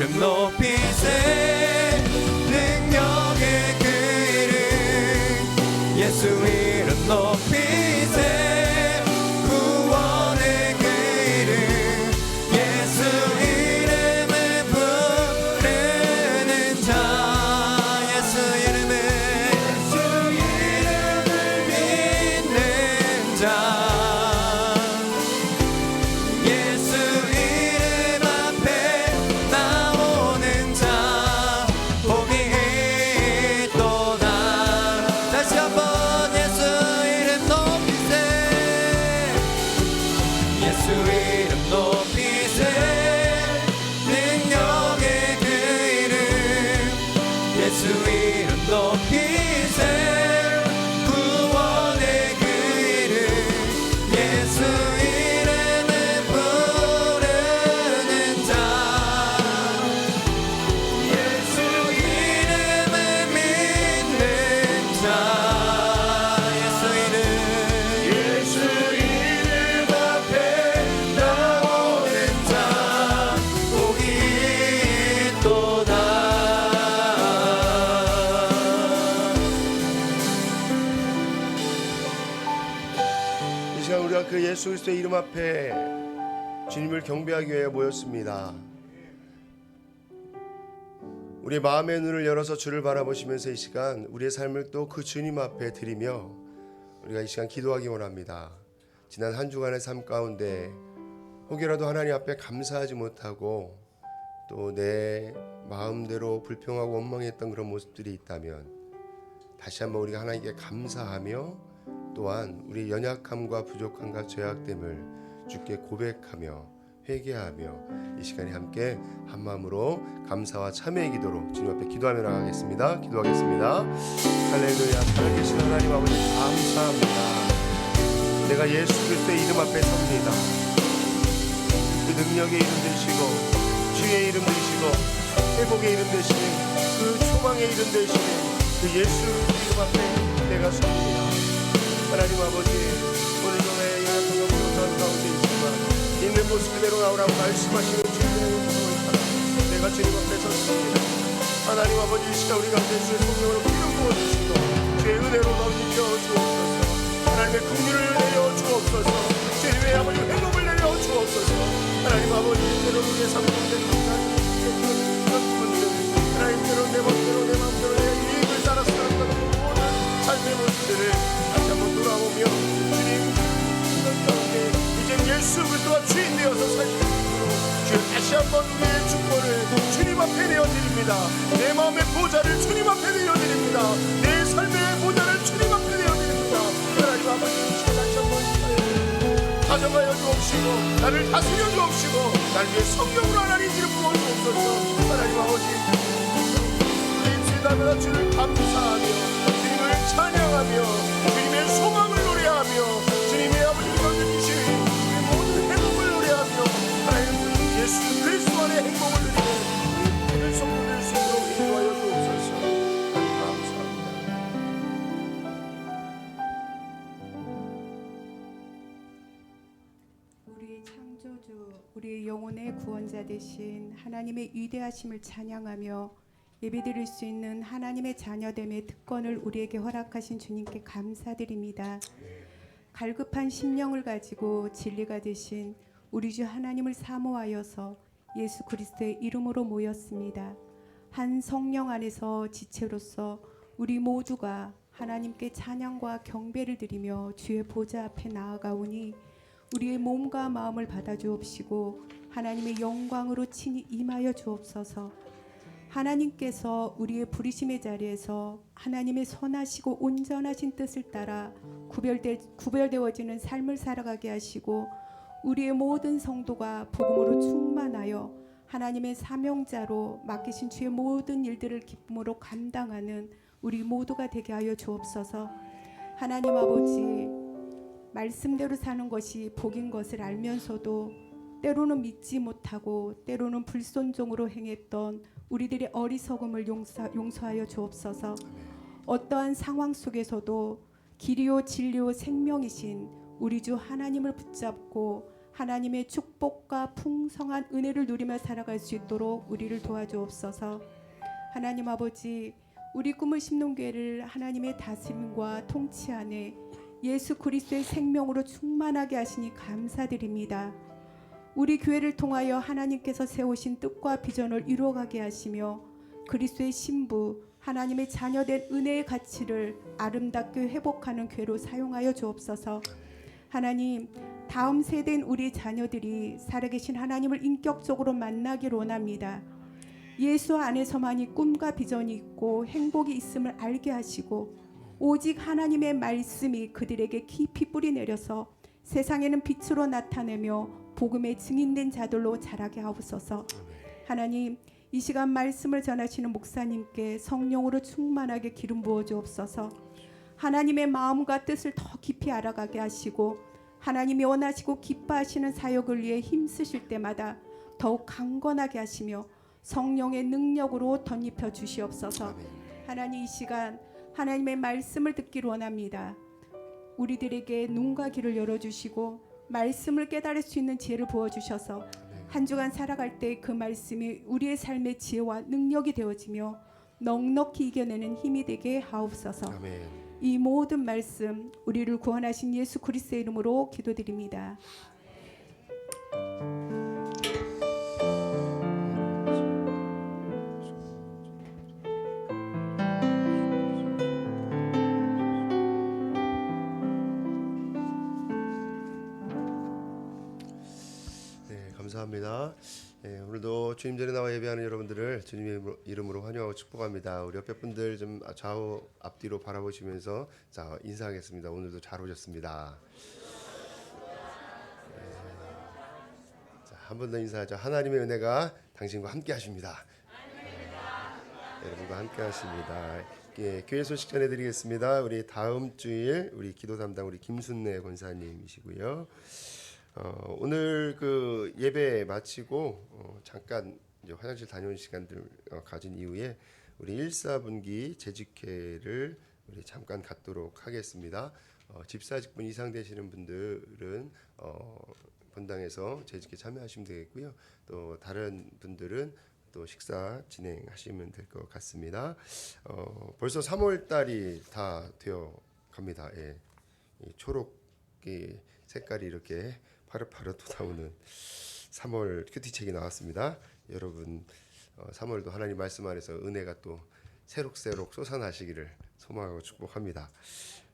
이름 높이세 능력의 그 이름 예수 이름 높이세 구원의 그 이름 예수 이름을 부르는 자 예수 이름을 믿는 자 예수 이름 앞에 나오는 자 복이 있도다 다시 한번 예수 이름 높이세 예수 이름 높이세 능력의 그 이름 예수 이름 높이세 구원의 그 이름 예수 이름을 부르는 자 예수 이름을 믿는 자 예수 이름 앞에 나오는 자 복이 있도다 이 시간 우리가 그 예수 그리스도의 이름 앞에 주님을 경배하기 위해 모였습니다. 우리 마음의 눈을 열어서 주를 바라보시면서 이 시간 우리의 삶을 또 그 주님 앞에 드리며 우리가 이 시간 기도하기 원합니다. 지난 한 주간의 삶 가운데 혹여라도 하나님 앞에 감사하지 못하고 또 내 마음대로 불평하고 원망했던 그런 모습들이 있다면 다시 한번 우리가 하나님께 감사하며 또한 우리 연약함과 부족함과 죄악됨을 주께 고백하며 회개하며 이 시간에 함께 한 마음으로 감사와 참회의 기도로 주님 앞에 기도하며 나가겠습니다. 기도하겠습니다. 할렐루야. 살아계신 하나님 아버지 감사합니다. 내가 예수 그리스도의 이름 앞에 섭니다. 그 능력의 이름 되시고 주의 이름 되시고 회복의 이름 되시는 그 소망의 이름 되시는 그 예수 이름 앞에 내가 섭니다. 하나님 아버지 오늘도 내 연약함과 부족한 가운데 있지만 있는 모습 그대로 나오라고 말씀하시는 주님의 음성을 따라 내가 주님 앞에 섰습니다. 하나님 아버지 이 시간 우리 가운데 주의 성령으로 기름 부어주시고 주의 은혜로 넘겨 주옵소서. 하나님의 긍휼을 내려 주옵소서. 주님의 아버지 회복을 내려 주옵소서. 하나님 아버지 때로는 우리의 삶 가운데 그런 부분들 하나님 때로는 내 멋대로 내 마음대로 내 이익을 따라 살아가는 모든 삶의 모습들을 다시 한번 돌아오며 주님 이런 가운데 이제 예수 그리스도가 주인 되어서 살 수 있도록 주여 다시 한번 우리의 주권을 주님 앞에 내어드립니다. 내 마음의 보좌를 주님 앞에 내어드립니다. 내 삶의 보좌를 주님 앞에 내어드립니다. 하나님 아버지 다시 한번 가져가여 주옵시고 나를 다스려 주옵시고 나를 위해 성령으로 하나님 이름 부어 주옵소서. 하나님 아버지 인생다마다 주를 감사하며 주님을 찬양하며 주님의 소망을 노래하며 주님의 아버지 주신 우리 모든 행복을 노래하며 하나님 예수 그리스도 안에 행복을 누리는 오늘 성도될 수 있도록 인도하여 주옵소서. 하나님 감사합니다. 우리의 창조주, 우리의 영혼의 구원자 되신 하나님의 위대하심을 찬양하며 예배드릴 수 있는 하나님의 자녀됨의 특권을 우리에게 허락하신 주님께 감사드립니다. 갈급한 심령을 가지고 진리가 되신 우리 주 하나님을 사모하여서 예수 그리스도의 이름으로 모였습니다. 한 성령 안에서 지체로서 우리 모두가 하나님께 찬양과 경배를 드리며 주의 보좌 앞에 나아가오니 우리의 몸과 마음을 받아 주옵시고 하나님의 영광으로 친히 임하여 주옵소서. 하나님께서 우리의 부르심의 자리에서 하나님의 선하시고 온전하신 뜻을 따라 구별되어지는 삶을 살아가게 하시고 우리의 모든 성도가 복음으로 충만하여 하나님의 사명자로 맡기신 주의 모든 일들을 기쁨으로 감당하는 우리 모두가 되게 하여 주옵소서. 하나님 아버지, 말씀대로 사는 것이 복인 것을 알면서도 때로는 믿지 못하고 때로는 불순종으로 행했던 우리들의 어리석음을 용서하여 주옵소서. 어떠한 상황 속에서도 길이요 진리요 생명이신 우리 주 하나님을 붙잡고 하나님의 축복과 풍성한 은혜를 누리며 살아갈 수 있도록 우리를 도와주옵소서. 하나님 아버지, 우리 꿈을 심는 교회를 하나님의 다스림과 통치 안에 예수 그리스도의 생명으로 충만하게 하시니 감사드립니다. 우리 교회를 통하여 하나님께서 세우신 뜻과 비전을 이루어가게 하시며 그리스도의 신부, 하나님의 자녀된 은혜의 가치를 아름답게 회복하는 교회로 사용하여 주옵소서. 하나님, 다음 세대인 우리 자녀들이 살아계신 하나님을 인격적으로 만나기를 원합니다. 예수 안에서만이 꿈과 비전이 있고 행복이 있음을 알게 하시고 오직 하나님의 말씀이 그들에게 깊이 뿌리 내려서 세상에는 빛으로 나타내며 복음의 증인된 자들로 자라게 하옵소서. 하나님, 이 시간 말씀을 전하시는 목사님께 성령으로 충만하게 기름 부어 주옵소서. 하나님의 마음과 뜻을 더 깊이 알아가게 하시고 하나님이 원하시고 기뻐하시는 사역을 위해 힘쓰실 때마다 더욱 강건하게 하시며 성령의 능력으로 덧입혀 주시옵소서. 하나님, 이 시간 하나님의 말씀을 듣기를 원합니다. 우리들에게 눈과 귀를 열어주시고 말씀을 깨달을 수 있는 지혜를 부어주셔서 한 주간 살아갈 때 그 말씀이 우리의 삶의 지혜와 능력이 되어지며 넉넉히 이겨내는 힘이 되게 하옵소서. 아멘. 이 모든 말씀 우리를 구원하신 예수 그리스도의 이름으로 기도드립니다. 감사합니다. 오늘도 주님 전에 나와 예배하는 여러분들을 주님의 이름으로 환영하고 축복합니다. 우리 옆에 분들 좀 좌우 앞뒤로 바라보시면서 자, 인사하겠습니다. 오늘도 잘 오셨습니다. 한 번 더 인사하죠. 하나님의 은혜가 당신과 함께 하십니다. 여러분과 함께 하십니다. 교회 소식 전해드리겠습니다. 우리 다음 주일 우리 기도 담당 우리 김순례 권사님이시고요. 오늘 그 예배 마치고 잠깐 이제 화장실 다녀온 시간들 가진 이후에 우리 1사분기 재직회를 우리 잠깐 갖도록 하겠습니다. 집사직분 이상 되시는 분들은 본당에서 재직회 참여하시면 되겠고요. 또 다른 분들은 또 식사 진행하시면 될 것 같습니다. 벌써 3월 달이 다 되어 갑니다. 예. 이 초록이 색깔이 이렇게 파릇파릇 돋아오는 3월 큐티책이 나왔습니다. 여러분 3월도 하나님 말씀 안에서 은혜가 또 새록새록 솟아나시기를 소망하고 축복합니다.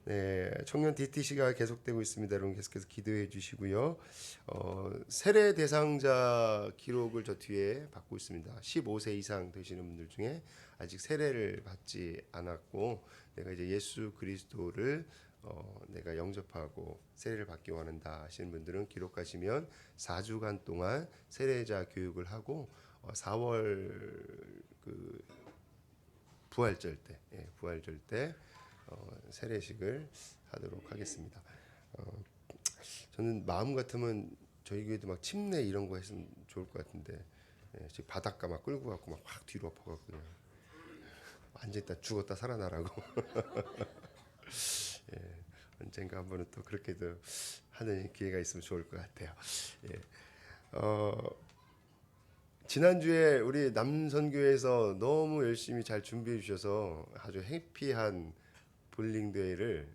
네, 청년 DTC가 계속되고 있습니다. 여러분 계속해서 기도해 주시고요. 세례 대상자 기록을 저 뒤에 받고 있습니다. 15세 이상 되시는 분들 중에 아직 세례를 받지 않았고 내가 이제 예수 그리스도를 내가 영접하고 세례를 받기 원한다 하시는 분들은 기록하시면 4주간 동안 세례자 교육을 하고 4월 그 부활절 때 세례식을 하도록 하겠습니다. 저는 마음 같으면 저희 교회도 막 침례 이런 거 했으면 좋을 것 같은데 지금 바닷가 막 끌고 가고 막 확 뒤로 엎어갖고 앉아 있다 죽었다 살아나라고. 언젠가 한번은 또 그렇게도 하는 기회가 있으면 좋을 것 같아요. 지난주에 우리 남선교회에서 너무 열심히 잘 준비해 주셔서 아주 해피한 볼링 대회를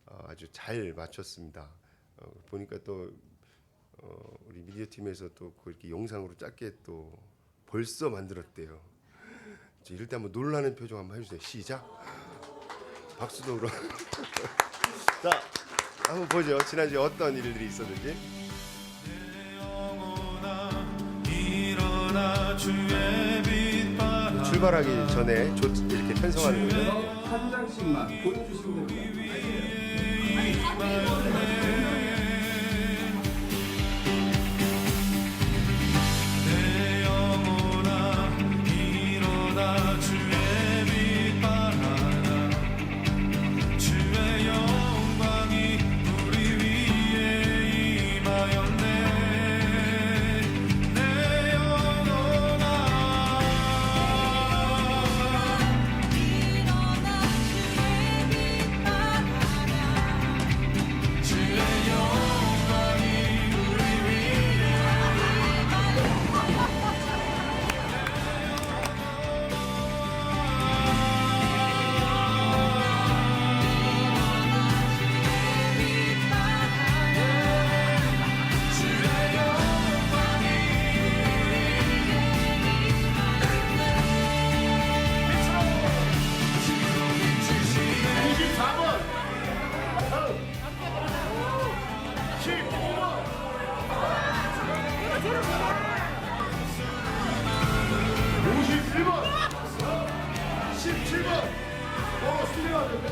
아주 잘 마쳤습니다. 보니까 또 우리 미디어 팀에서 또 그렇게 영상으로 짧게 또 벌써 만들었대요. 이럴 때 한번 놀라는 표정 한번 해주세요. 시작. 박수도 울어. 자, 한번 보죠. 지난주에 어떤 일들이 있었는지. 출발하기 전에 이렇게 편성하는 거죠. 한 장씩만 보여주시면 됩니다. 주의 7번. 수리하면 돼.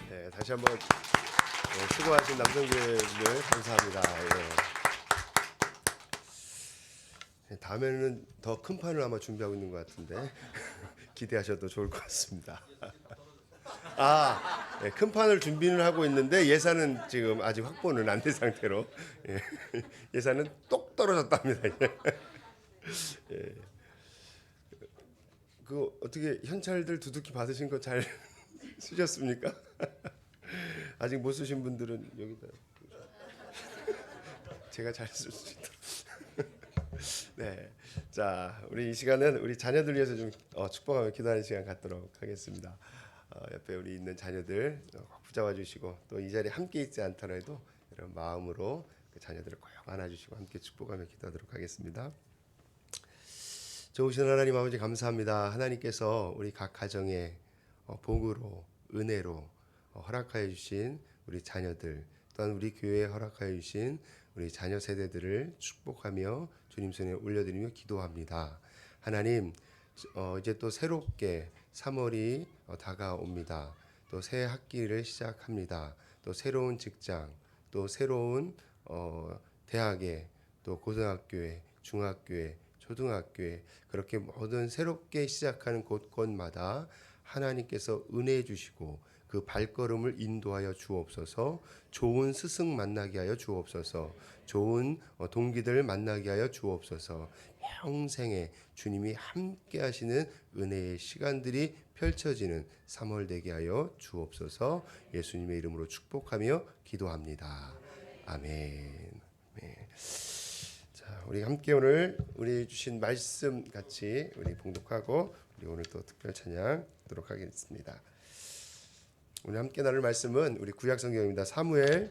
네, 다시 한번 수고하신 남성교회분들 감사합니다. 다음에는 더 큰 판을 아마 준비하고 있는 것 같은데 기대하셔도 좋을 것 같습니다. 큰 판을 준비는 하고 있는데 예산은 지금 아직 확보는 안 된 상태로 예산은 똑 떨어졌답니다. 그 어떻게 현찰들 두둑히 받으신 거 잘 쓰셨습니까? 아직 못 쓰신 분들은 여기다 제가 잘 쓸 수 있도록. 네, 자 우리 이 시간은 우리 자녀들 위해서 좀 축복하며 기도하는 시간 갖도록 하겠습니다. 옆에 우리 있는 자녀들 꼭 붙잡아 주시고 또 이 자리에 함께 있지 않더라도 이런 마음으로 그 자녀들을 꼭 안아주시고 함께 축복하며 기도하도록 하겠습니다. 좋으신 하나님 아버지 감사합니다. 하나님께서 우리 각 가정에 복으로 은혜로 허락하여 주신 우리 자녀들 또한 우리 교회에 허락하여 주신 우리 자녀 세대들을 축복하며 주님 손에 올려드리며 기도합니다. 하나님 이제 또 새롭게 3월이 다가옵니다. 또 새 학기를 시작합니다. 또 새로운 직장 또 새로운 대학에 또 고등학교에 중학교에 초등학교에 그렇게 모든 새롭게 시작하는 곳곳마다 하나님께서 은혜 주시고 그 발걸음을 인도하여 주옵소서. 좋은 스승 만나게 하여 주옵소서. 좋은 동기들 만나게 하여 주옵소서. 평생에 주님이 함께 하시는 은혜의 시간들이 펼쳐지는 3월 되게 하여 주옵소서. 예수님의 이름으로 축복하며 기도합니다. 아멘. 네. 자, 우리 함께 오늘 우리 주신 말씀 같이 우리 봉독하고 우리 오늘 또 특별 찬양 하도록 하겠습니다. 오늘 함께 나눌 말씀은 우리 구약 성경입니다. 사무엘상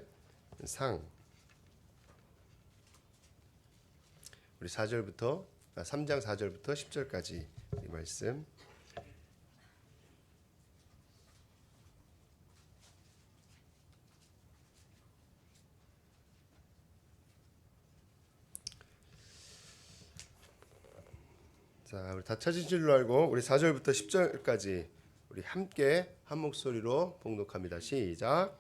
우리 4절부터 3장 4절부터 10절까지 이 말씀. 자, 우리 다 찾으신 줄로 알고 우리 4절부터 10절까지 우리 함께 한 목소리로 봉독합니다. 시작.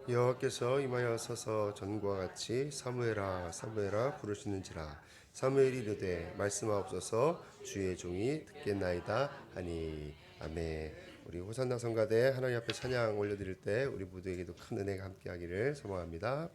여호와께서 임하여 서서 전과 같이 사무엘아 사무엘아 부르시는지라. 사무엘이 이르되 말씀하옵소서 주의 종이 듣겠나이다 하니. 아멘. 우리 호산나 성가대 하나님 앞에 찬양 올려드릴 때 우리 모두에게도 큰 은혜가 함께하기를 소망합니다.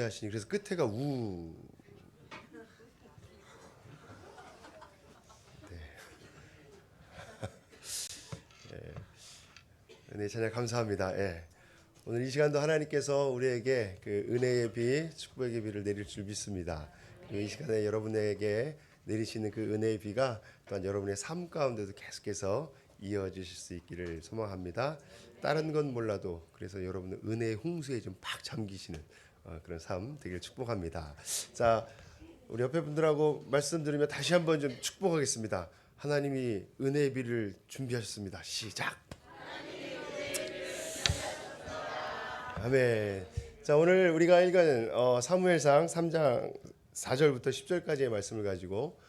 하시니 그래서 끝에가 우. 네, 찬양 감사합니다. 예. 오늘 이 시간도 하나님께서 우리에게 그 은혜의 비, 축복의 비를 내릴 줄 믿습니다. 그리고 이 시간에 여러분에게 내리시는 그 은혜의 비가 또한 여러분의 삶 가운데도 계속해서 이어지실 수 있기를 소망합니다. 다른 건 몰라도 그래서 여러분은 은혜의 홍수에 좀 팍 잠기시는 그런 삶 되길 축복합니다. 자, 우리 옆에 분들하고 말씀드리며 다시 한번 좀 축복하겠습니다. 하나님이 은혜의 비를 준비하셨습니다. 시작. 아멘. 자, 오늘 우리가 읽은 사무엘상 3장 4절부터 10절까지의 말씀을 가지고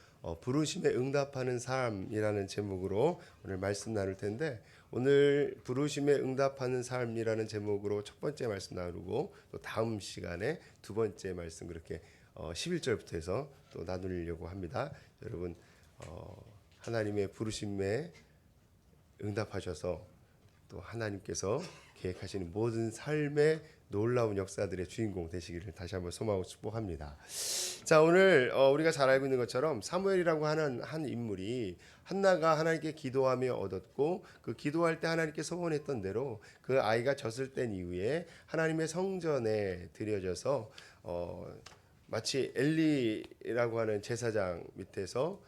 부르심에 응답하는 삶이라는 제목으로 오늘 말씀 나눌 텐데, 오늘 부르심에 응답하는 삶이라는 제목으로 첫 번째 말씀 나누고 또 다음 시간에 두 번째 말씀 그렇게 11절부터 해서 또 나누려고 합니다. 여러분 하나님의 부르심에 응답하셔서 또 하나님께서 계획하시는 모든 삶의 놀라운 역사들의 주인공 되시기를 다시 한번 소망하고 축복합니다. 자, 오늘 우리가 잘 알고 있는 것처럼 사무엘이라고 하는 한 인물이 한나가 하나님께 기도하며 얻었고, 그 기도할 때 하나님께 소원했던 대로 그 아이가 젖을 뗀 이후에 하나님의 성전에 드려져서 마치 엘리라고 하는 제사장 밑에서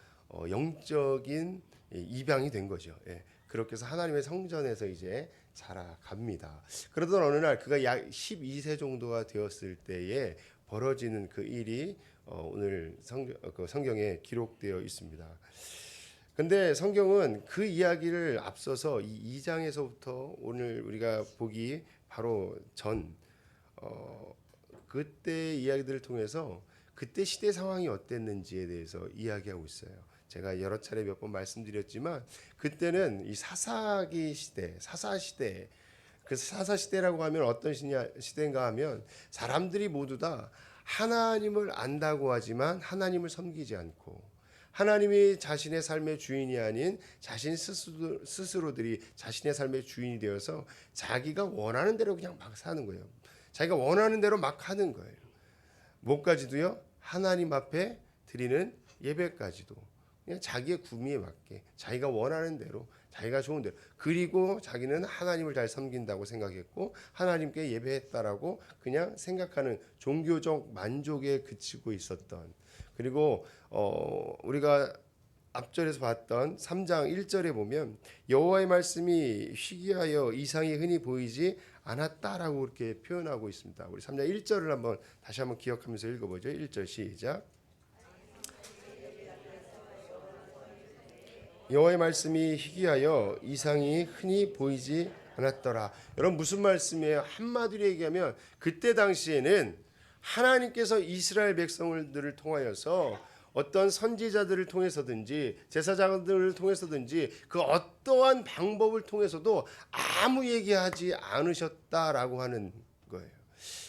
영적인 입양이 된 거죠. 예. 그렇게 해서 하나님의 성전에서 이제 자라갑니다. 그러던 어느 날 그가 약 12세 정도가 되었을 때에 벌어지는 그 일이 오늘 성경에 기록되어 있습니다. 근데 성경은 그 이야기를 앞서서 이 2장에서부터 오늘 우리가 보기 바로 전 그때 이야기들을 통해서 그때 시대 상황이 어땠는지에 대해서 이야기하고 있어요. 제가 여러 차례 몇 번 말씀드렸지만 그때는 이 사사기 시대, 사사 시대. 그래서 사사 시대라고 하면 어떤 시대인가 하면 사람들이 모두 다 하나님을 안다고 하지만 하나님을 섬기지 않고, 하나님이 자신의 삶의 주인이 아닌 자신 스스로들이 자신의 삶의 주인이 되어서 자기가 원하는 대로 그냥 막 사는 거예요. 자기가 원하는 대로 막 하는 거예요. 뭐까지도요? 하나님 앞에 드리는 예배까지도 그냥 자기의 구미에 맞게 자기가 원하는 대로 자기가 좋은 대로, 그리고 자기는 하나님을 잘 섬긴다고 생각했고 하나님께 예배했다라고 그냥 생각하는 종교적 만족에 그치고 있었던, 그리고 우리가 앞절에서 봤던 3장 1절에 보면 여호와의 말씀이 희귀하여 이상이 흔히 보이지 않았다라고 그렇게 표현하고 있습니다. 우리 3장 1절을 한번 다시 한번 기억하면서 읽어보죠. 1절 시작. 여호와의 말씀이 희귀하여 이상이 흔히 보이지 않았더라. 여러분 무슨 말씀이에요? 한마디로 얘기하면 그때 당시에는 하나님께서 이스라엘 백성들을 통하여서 어떤 선지자들을 통해서든지 제사장들을 통해서든지 그 어떠한 방법을 통해서도 아무 얘기하지 않으셨다라고 하는 거예요.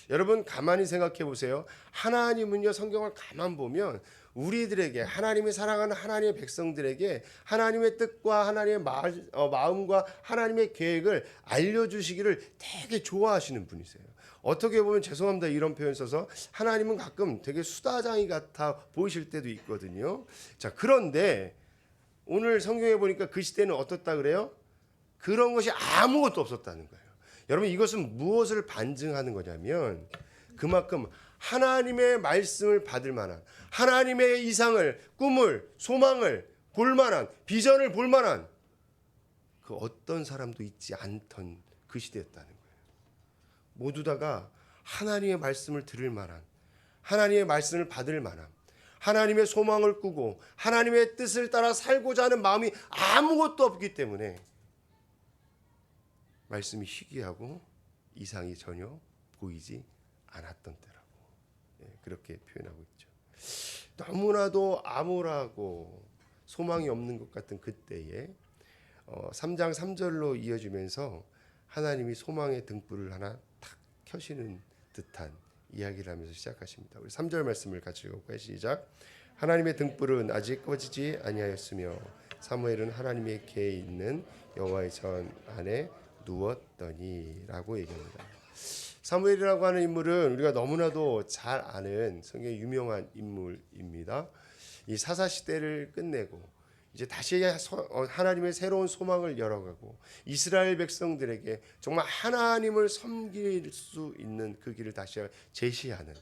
여러분 가만히 생각해 보세요. 하나님은요, 성경을 가만 보면 우리들에게, 하나님이 사랑하는 하나님의 백성들에게 하나님의 뜻과 하나님의 마음과 하나님의 계획을 알려주시기를 되게 좋아하시는 분이세요. 어떻게 보면 죄송합니다 이런 표현 써서 하나님은 가끔 되게 수다장이 같아 보이실 때도 있거든요. 자, 그런데 오늘 성경에 보니까 그 시대는 어떻다 그래요? 그런 것이 아무것도 없었다는 거예요. 여러분 이것은 무엇을 반증하는 거냐면 그만큼 하나님의 말씀을 받을 만한, 하나님의 이상을, 꿈을, 소망을 볼 만한, 비전을 볼 만한 그 어떤 사람도 있지 않던 그 시대였다는 거예요. 모두 다가 하나님의 말씀을 들을 만한, 하나님의 말씀을 받을 만한, 하나님의 소망을 꾸고 하나님의 뜻을 따라 살고자 하는 마음이 아무것도 없기 때문에 말씀이 희귀하고 이상이 전혀 보이지 않았던 때라고 그렇게 표현하고 있죠. 너무나도 암울하고 소망이 없는 것 같은 그때에 3장 3절로 이어지면서 하나님이 소망의 등불을 하나 탁 켜시는 듯한 이야기를 하면서 시작하십니다. 우리 3절 말씀을 같이 읽어볼까요? 시작. 하나님의 등불은 아직 꺼지지 아니하였으며 사무엘은 하나님의 궤에 있는 여호와의 전 안에 누웠더니라고 얘기합니다. 사무엘이라고 하는 인물은 우리가 너무나도 잘 아는 성경의 유명한 인물입니다. 이 사사 시대를 끝내고 이제 다시 하나님의 새로운 소망을 열어가고 이스라엘 백성들에게 정말 하나님을 섬길 수 있는 그 길을 다시 제시하는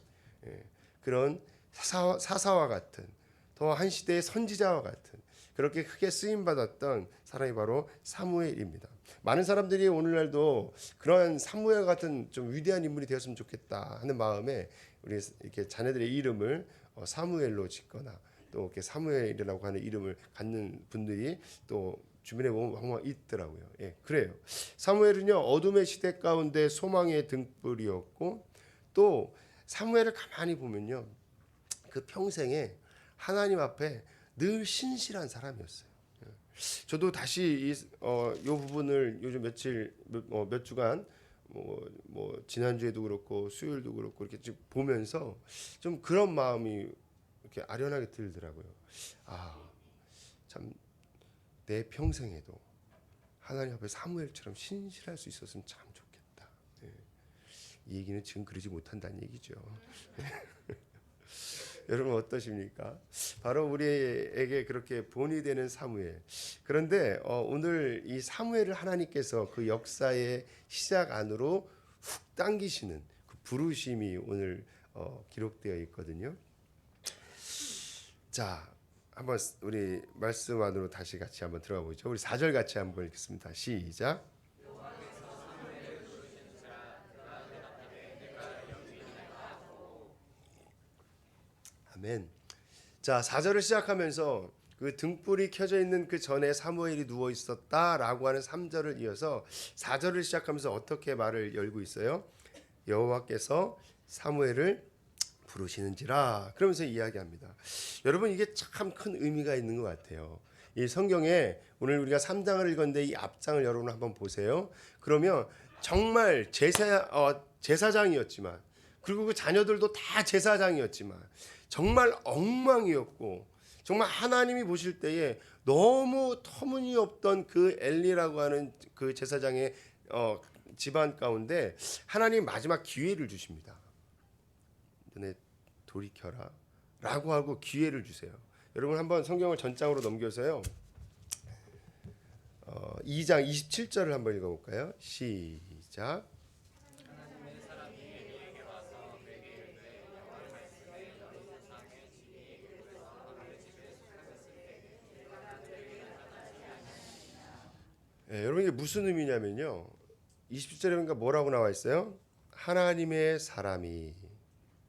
그런 사사와 같은 또 한 시대의 선지자와 같은 그렇게 크게 쓰임 받았던 사람이 바로 사무엘입니다. 많은 사람들이 오늘날도 그런 사무엘 같은 좀 위대한 인물이 되었으면 좋겠다 하는 마음에 우리 이렇게 자녀들의 이름을 사무엘로 짓거나 또 이렇게 사무엘이라고 하는 이름을 갖는 분들이 또 주변에 보면 항상 있더라고요. 예, 그래요. 사무엘은요 어둠의 시대 가운데 소망의 등불이었고 또 사무엘을 가만히 보면요 그 평생에 하나님 앞에 늘 신실한 사람이었어요. 저도 다시 이 부분을 요즘 몇 주간 뭐 지난주에도 그렇고 수요일도 그렇고 이렇게 쭉 보면서 좀 그런 마음이 이렇게 아련하게 들더라고요. 참 내 평생에도 하나님 앞에 사무엘처럼 신실할 수 있었으면 참 좋겠다. 이 얘기는 지금 그러지 못한다는 얘기죠. 여러분 어떠십니까? 바로 우리에게 그렇게 본이 되는 사무엘. 그런데 오늘 이 사무엘을 하나님께서 그 역사의 시작 안으로 훅 당기시는 그 부르심이 오늘 기록되어 있거든요. 자, 한번 우리 말씀 안으로 다시 같이 한번 들어가 보죠. 우리 4절 같이 한번 읽겠습니다. 시작. 아멘. 자, 4절을 시작하면서 그 등불이 켜져 있는 그 전에 사무엘이 누워 있었다라고 하는 3절을 이어서 4절을 시작하면서 어떻게 말을 열고 있어요? 여호와께서 사무엘을 부르시는지라 그러면서 이야기합니다. 여러분 이게 참 큰 의미가 있는 것 같아요. 이 성경에 오늘 우리가 3장을 읽었는데 이 앞장을 여러분 한번 보세요. 그러면 정말 제사장이었지만 그리고 그 자녀들도 다 제사장이었지만 정말 엉망이었고 정말 하나님이 보실 때에 너무 터무니없던 그 엘리라고 하는 그 제사장의 집안 가운데 하나님 마지막 기회를 주십니다. 너네 돌이켜라 라고 하고 기회를 주세요. 여러분 한번 성경을 전장으로 넘겨서요 2장 27절을 한번 읽어볼까요? 시작. 여러분 이게 무슨 의미냐면요 27절에 보니까 뭐라고 나와 있어요? 하나님의 사람이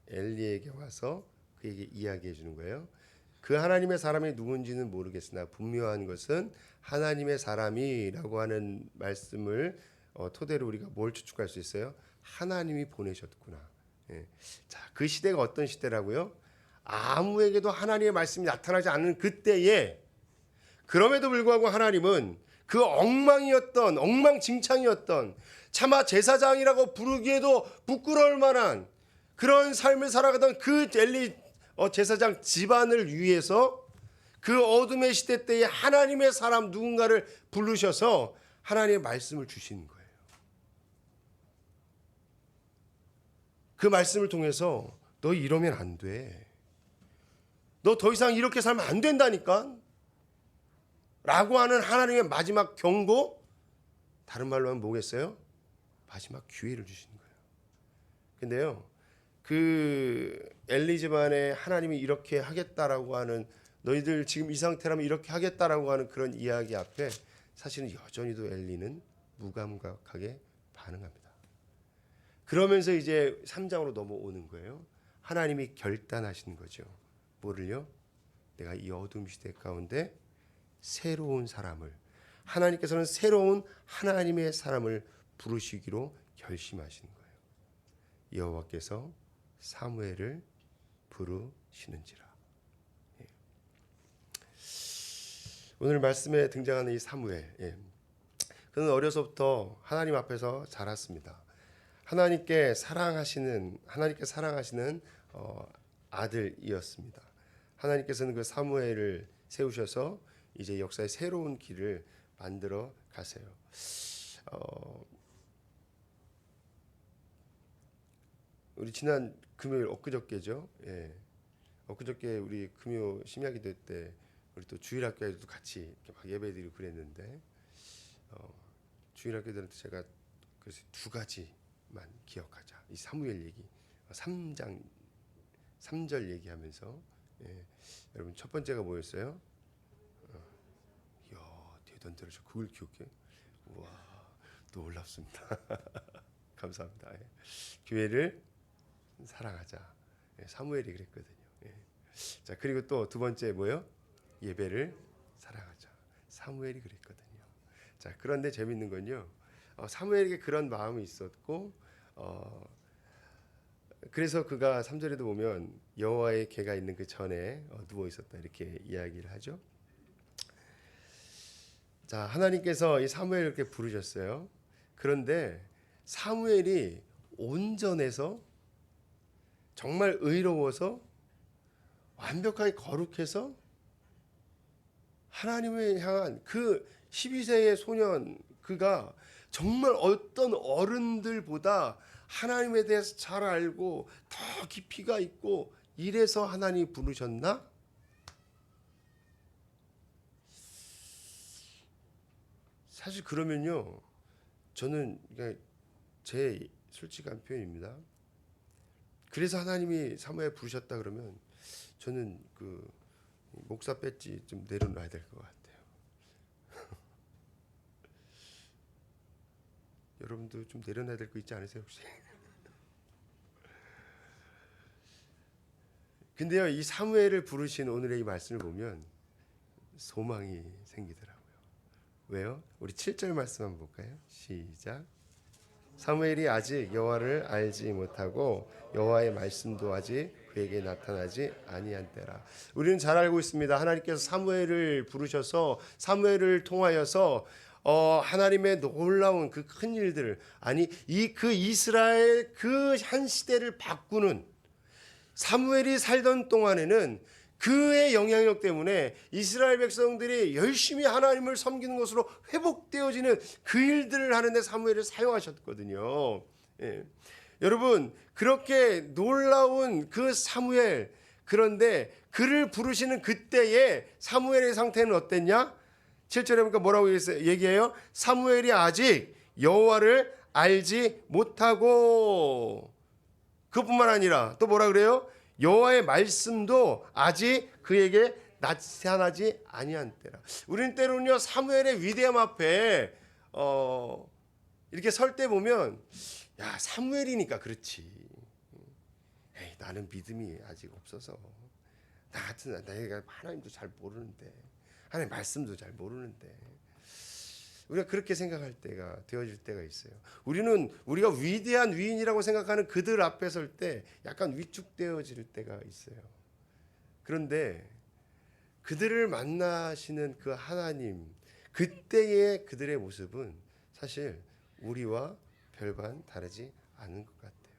엘리에게 와서 그에게 이야기해 주는 거예요. 그 하나님의 사람이 누군지는 모르겠으나 분명한 것은 하나님의 사람이라고 하는 말씀을 토대로 우리가 뭘 추측할 수 있어요? 하나님이 보내셨구나. 자, 그 시대가 어떤 시대라고요? 아무에게도 하나님의 말씀이 나타나지 않는 그때에 그럼에도 불구하고 하나님은 그 엉망진창이었던 차마 제사장이라고 부르기에도 부끄러울 만한 그런 삶을 살아가던 그 엘리 제사장 집안을 위해서 그 어둠의 시대 때에 하나님의 사람 누군가를 부르셔서 하나님의 말씀을 주시는 거예요. 그 말씀을 통해서 너 이러면 안 돼. 너 더 이상 이렇게 살면 안 된다니까. 라고 하는 하나님의 마지막 경고, 다른 말로 하면 뭐겠어요? 마지막 기회를 주시는 거예요. 근데요, 그 엘리 집안에 하나님이 이렇게 하겠다라고 하는 너희들 지금 이 상태라면 이렇게 하겠다라고 하는 그런 이야기 앞에 사실은 여전히도 엘리는 무감각하게 반응합니다. 그러면서 이제 3장으로 넘어오는 거예요. 하나님이 결단하시는 거죠. 뭐를요? 내가 이 어둠 시대 가운데 새로운 사람을 하나님께서는 새로운 하나님의 사람을 부르시기로 결심하시는 거예요. 여호와께서 사무엘을 부르시는지라. 오늘 말씀에 등장하는 이 사무엘, 그는 어려서부터 하나님 앞에서 자랐습니다. 하나님께 사랑하시는 아들이었습니다. 하나님께서는 그 사무엘을 세우셔서 이제 역사의 새로운 길을 만들어 가세요. 우리 지난 금요일 엊그저께죠. 예. 엊그저께 우리 금요 심야기도 때 우리 또 주일학교에도 같이 이렇게 막 예배드리고 그랬는데 주일학교들한테 제가 그래서 두 가지만 기억하자. 이 사무엘 얘기, 3장 3절 얘기하면서 여러분 첫 번째가 뭐였어요? 이야 대단 대로 저 그걸 기억해? 우와 놀랍습니다. 감사합니다. 교회를 사랑하자. 사무엘이 그랬거든요. 자 그리고 또 두 번째 뭐요? 예배를 사랑하자. 사무엘이 그랬거든요. 자 그런데 재밌는 건요. 사무엘에게 그런 마음이 있었고 그래서 그가 3절에도 보면 여호와의 궤가 있는 그 전에 누워 있었다 이렇게 이야기를 하죠. 자 하나님께서 이 사무엘을 이렇게 부르셨어요. 그런데 사무엘이 온전해서 정말 의로워서 완벽하게 거룩해서 하나님을 향한 그 12세의 소년 그가 정말 어떤 어른들보다 하나님에 대해서 잘 알고 더 깊이가 있고 이래서 하나님이 부르셨나? 사실 그러면요 저는 그냥 제 솔직한 표현입니다. 그래서 하나님이 사무엘 부르셨다 그러면 저는 그 목사 배지 좀 내려놔야 될 것 같아요. 여러분도 좀 내려놔야 될 거 있지 않으세요 혹시? 근데요 이 사무엘을 부르신 오늘의 이 말씀을 보면 소망이 생기더라고요. 왜요? 우리 7절 말씀 한번 볼까요? 시작. 사무엘이 아직 여호와를 알지 못하고 여호와의 말씀도 아직 그에게 나타나지 아니한 때라. 우리는 잘 알고 있습니다. 하나님께서 사무엘을 부르셔서 사무엘을 통하여서 하나님의 놀라운 그 큰 일들 아니 그 이스라엘 그 한 시대를 바꾸는 사무엘이 살던 동안에는 그의 영향력 때문에 이스라엘 백성들이 열심히 하나님을 섬기는 것으로 회복되어지는 그 일들을 하는데 사무엘을 사용하셨거든요. 예. 여러분 그렇게 놀라운 그 사무엘 그런데 그를 부르시는 그때의 사무엘의 상태는 어땠냐? 7절에 보니까 뭐라고 얘기해요? 사무엘이 아직 여호와를 알지 못하고 그뿐만 아니라 또 뭐라 그래요? 여호와의 말씀도 아직 그에게 나타나지 아니한 때라. 우리는 때로는요 사무엘의 위대함 앞에 이렇게 설 때 보면 야 사무엘이니까 그렇지. 에이, 나는 믿음이 아직 없어서 나 같은 내가 하나님도 잘 모르는데 하나님 말씀도 잘 모르는데 우리가 그렇게 생각할 때가 되어질 때가 있어요. 우리가 위대한 위인이라고 생각하는 그들 앞에 설 때 약간 위축되어질 때가 있어요. 그런데 그들을 만나시는 그 하나님 그때의 그들의 모습은 사실 우리와 별반 다르지 않은 것 같아요.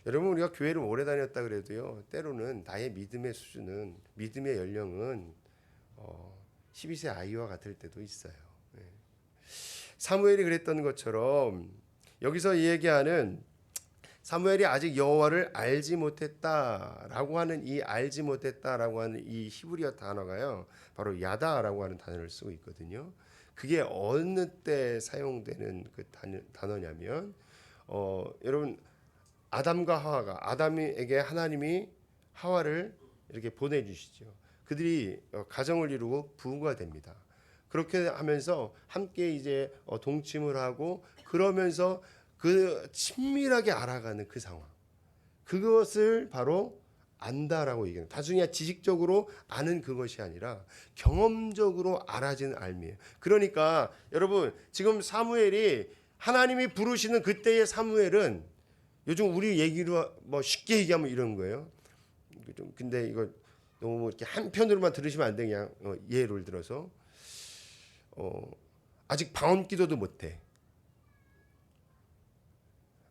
여러분 우리가 교회를 오래 다녔다 그래도요 때로는 나의 믿음의 수준은 믿음의 연령은 12세 아이와 같을 때도 있어요. 사무엘이 그랬던 것처럼 여기서 얘기하는 사무엘이 아직 여호와를 알지 못했다라고 하는 이 알지 못했다라고 하는 이 히브리어 단어가요 바로 야다라고 하는 단어를 쓰고 있거든요. 그게 어느 때 사용되는 그 단어냐면 여러분 아담과 하와가 아담에게 하나님이 하와를 이렇게 보내주시죠. 그들이 가정을 이루고 부부가 됩니다. 그렇게 하면서 함께 이제 동침을 하고 그러면서 그 친밀하게 알아가는 그 상황 그것을 바로 안다라고 얘기해요. 단순히 지식적으로 아는 그것이 아니라 경험적으로 알아지는 알미예요. 그러니까 여러분 지금 사무엘이 하나님이 부르시는 그때의 사무엘은 요즘 우리 얘기로 뭐 쉽게 얘기하면 이런 거예요. 좀 근데 이거 너무 이렇게 한편으로만 들으시면 안 돼. 그냥 예를 들어서 아직 방언 기도도 못해.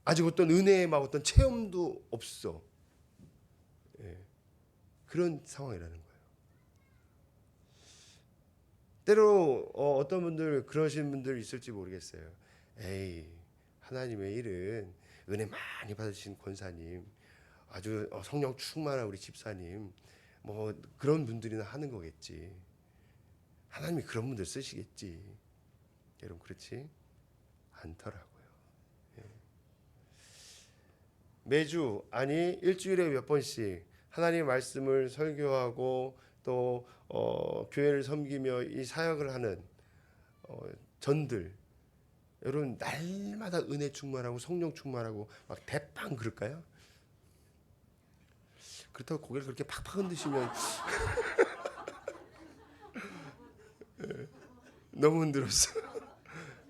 아직 어떤 은혜의 막 어떤 체험도 없어. 예. 그런 상황이라는 거예요. 때로 어떤 분들 그러신 분들 있을지 모르겠어요. 에이 하나님의 일은 은혜 많이 받으신 권사님, 아주 성령 충만한 우리 집사님, 뭐 그런 분들이나 하는 거겠지. 하나님이 그런 분들 쓰시겠지. 여러분 그렇지 않더라고요. 예. 매주 아니 일주일에 몇 번씩 하나님의 말씀을 설교하고 또 교회를 섬기며 이 사역을 하는 전들, 여러분 날마다 은혜 충만하고 성령 충만하고 막 대빵 그럴까요? 그렇다고 고개를 그렇게 팍팍 흔드시면 너무 흔들었어.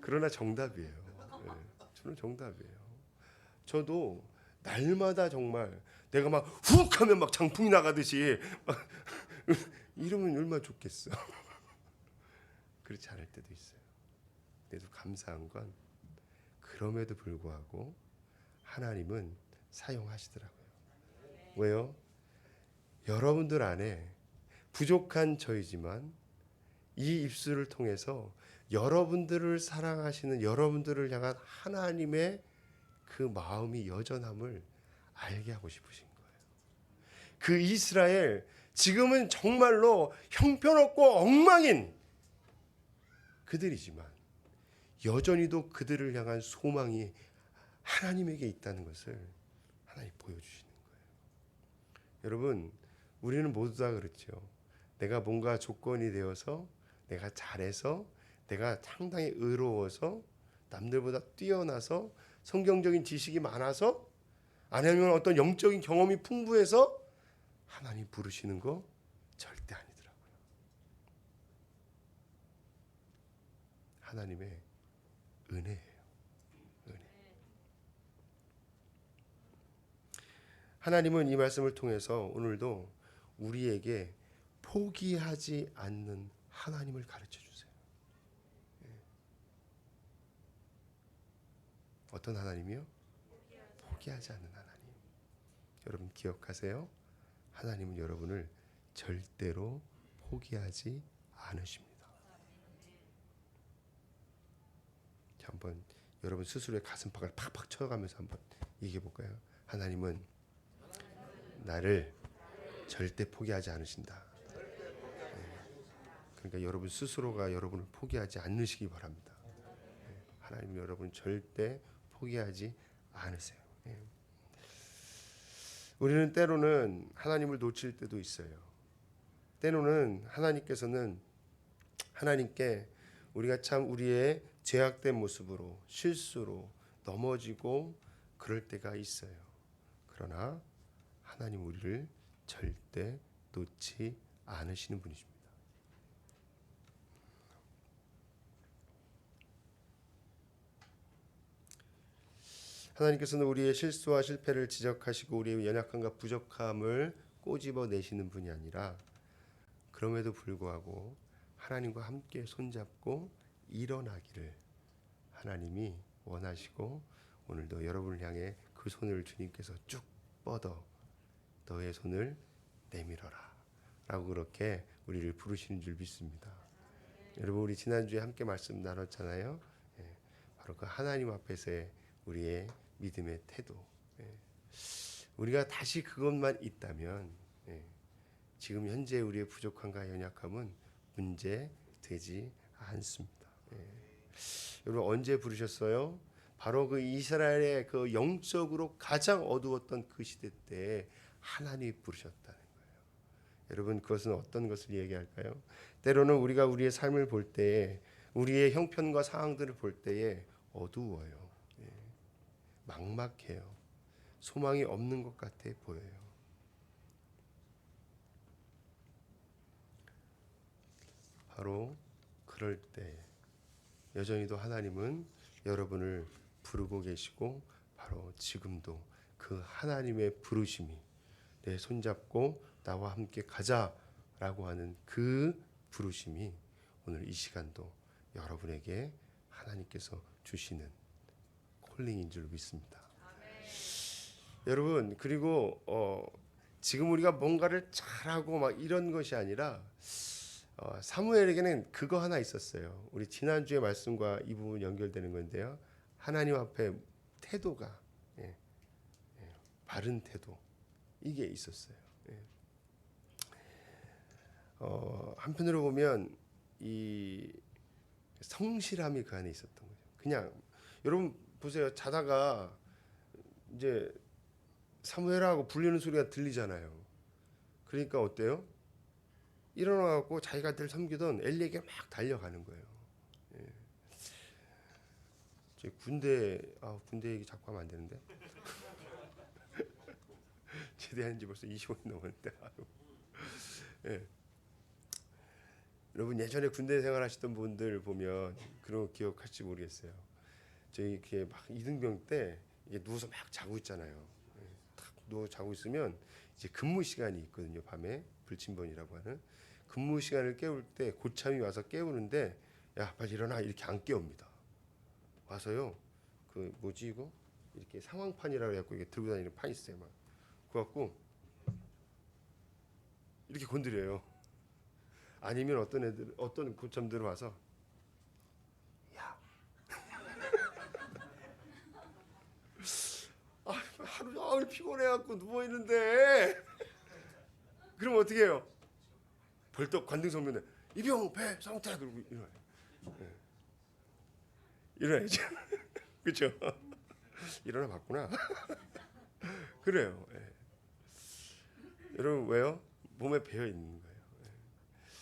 그러나 정답이에요. 저는 정답이에요. 저도 날마다 정말 내가 막 훅 하면 막 장풍이 나가듯이 이러면 얼마나 좋겠어. 그렇지 않을 때도 있어요. 그래도 감사한 건 그럼에도 불구하고 하나님은 사용하시더라고요. 왜요? 여러분들 안에 부족한 저이지만 이 입술을 통해서 여러분들을 사랑하시는 여러분들을 향한 하나님의 그 마음이 여전함을 알게 하고 싶으신 거예요. 그 이스라엘, 지금은 정말로 형편없고 엉망인 그들이지만 여전히도 그들을 향한 소망이 하나님에게 있다는 것을 하나님 보여주시는 거예요. 여러분, 우리는 모두 다 그렇죠. 내가 뭔가 조건이 되어서, 내가 잘해서, 내가 상당히 의로워서, 남들보다 뛰어나서, 성경적인 지식이 많아서, 아니면 어떤 영적인 경험이 풍부해서 하나님 부르시는 거 절대 아니더라고요. 하나님의 은혜예요. 은혜. 하나님은 이 말씀을 통해서 오늘도 우리에게 포기하지 않는 하나님을 가르쳐 주세요. 어떤 하나님이요? 포기하지 않는 하나님. 여러분 기억하세요. 하나님은 여러분을 절대로 포기하지 않으십니다. 자, 한번 여러분 스스로의 가슴팍을 팍팍 쳐가면서 한번 얘기해 볼까요? 하나님은 나를 절대 포기하지 않으신다. 그러니까 여러분 스스로가 여러분을 포기하지 않으시기 바랍니다. 하나님은 여러분 절대 포기하지 않으세요. 우리는 때로는 하나님을 놓칠 때도 있어요. 때로는 하나님께 우리가 참 우리의 죄악된 모습으로 실수로 넘어지고 그럴 때가 있어요. 그러나 하나님 우리를 절대 놓지 않으시는 분이십니다. 하나님께서는 우리의 실수와 실패를 지적하시고 우리의 연약함과 부족함을 꼬집어내시는 분이 아니라 그럼에도 불구하고 하나님과 함께 손잡고 일어나기를 하나님이 원하시고 오늘도 여러분을 향해 그 손을 주님께서 쭉 뻗어 너의 손을 내밀어라 라고 그렇게 우리를 부르시는 줄 믿습니다. 여러분 우리 지난주에 함께 말씀 나눴잖아요. 바로 그 하나님 앞에서의 우리의 믿음의 태도. 우리가 다시 그것만 있다면 지금 현재 우리의 부족함과 연약함은 문제 되지 않습니다. 여러분 언제 부르셨어요? 바로 그 이스라엘의 그 영적으로 가장 어두웠던 그 시대 때 하나님이 부르셨다는 거예요. 여러분 그것은 어떤 것을 얘기할까요? 때로는 우리가 우리의 삶을 볼 때에 우리의 형편과 상황들을 볼 때에 어두워요. 막막해요. 소망이 없는 것 같아 보여요. 바로 그럴 때 여전히도 하나님은 여러분을 부르고 계시고 바로 지금도 그 하나님의 부르심이 내 손잡고 나와 함께 가자라고 하는 그 부르심이 오늘 이 시간도 여러분에게 하나님께서 주시는 콜링인 줄 믿습니다. 여러분 그리고 지금 우리가 뭔가를 잘하고 막 이런 것이 아니라 사무엘에게는 그거 하나 있었어요. 우리 지난주의 말씀과 이 부분 연결되는 건데요. 하나님 앞에 태도가 예, 바른 태도 이게 있었어요. 예. 한편으로 보면 이 성실함이 그 안에 있었던 거죠. 그냥 여러분 보세요. 자다가 이제 사무엘하고 불리는 소리가 들리잖아요. 그러니까 어때요? 일어나갖고 자기가 늘 섬기던 엘리에게 막 달려가는 거예요. 예. 제 군대 얘기 자꾸 하면 안 되는데. 제대한 지 벌써 25년 넘었는데. 예. 여러분 예전에 군대 생활하시던 분들 보면 그런 거 기억할지 모르겠어요. 저희 이렇게 막 이등병 때 이게 누워서 막 자고 있잖아요. 예. 탁 누워 자고 있으면 이제 근무 시간이 있거든요. 밤에 불침번이라고 하는 근무 시간을 깨울 때 고참이 와서 깨우는데 야 빨리 일어나 이렇게 안 깨웁니다. 와서요 그 뭐지 이거 이렇게 상황판이라고 해갖고 이게 들고 다니는 판 있어요. 막 그래갖고 이렇게 건드려요. 아니면 어떤 고참들 와서 야 하루 종일 피곤해갖고 누워 있는데 그럼 어떻게 해요? 벌떡 관등성면에 이병 배 상태 그러고 일어나요. 네. 일어나야죠. 그렇죠? 일어나 봤구나. 그래요. 네. 여러분 왜요? 몸에 배어 있는 거예요. 네.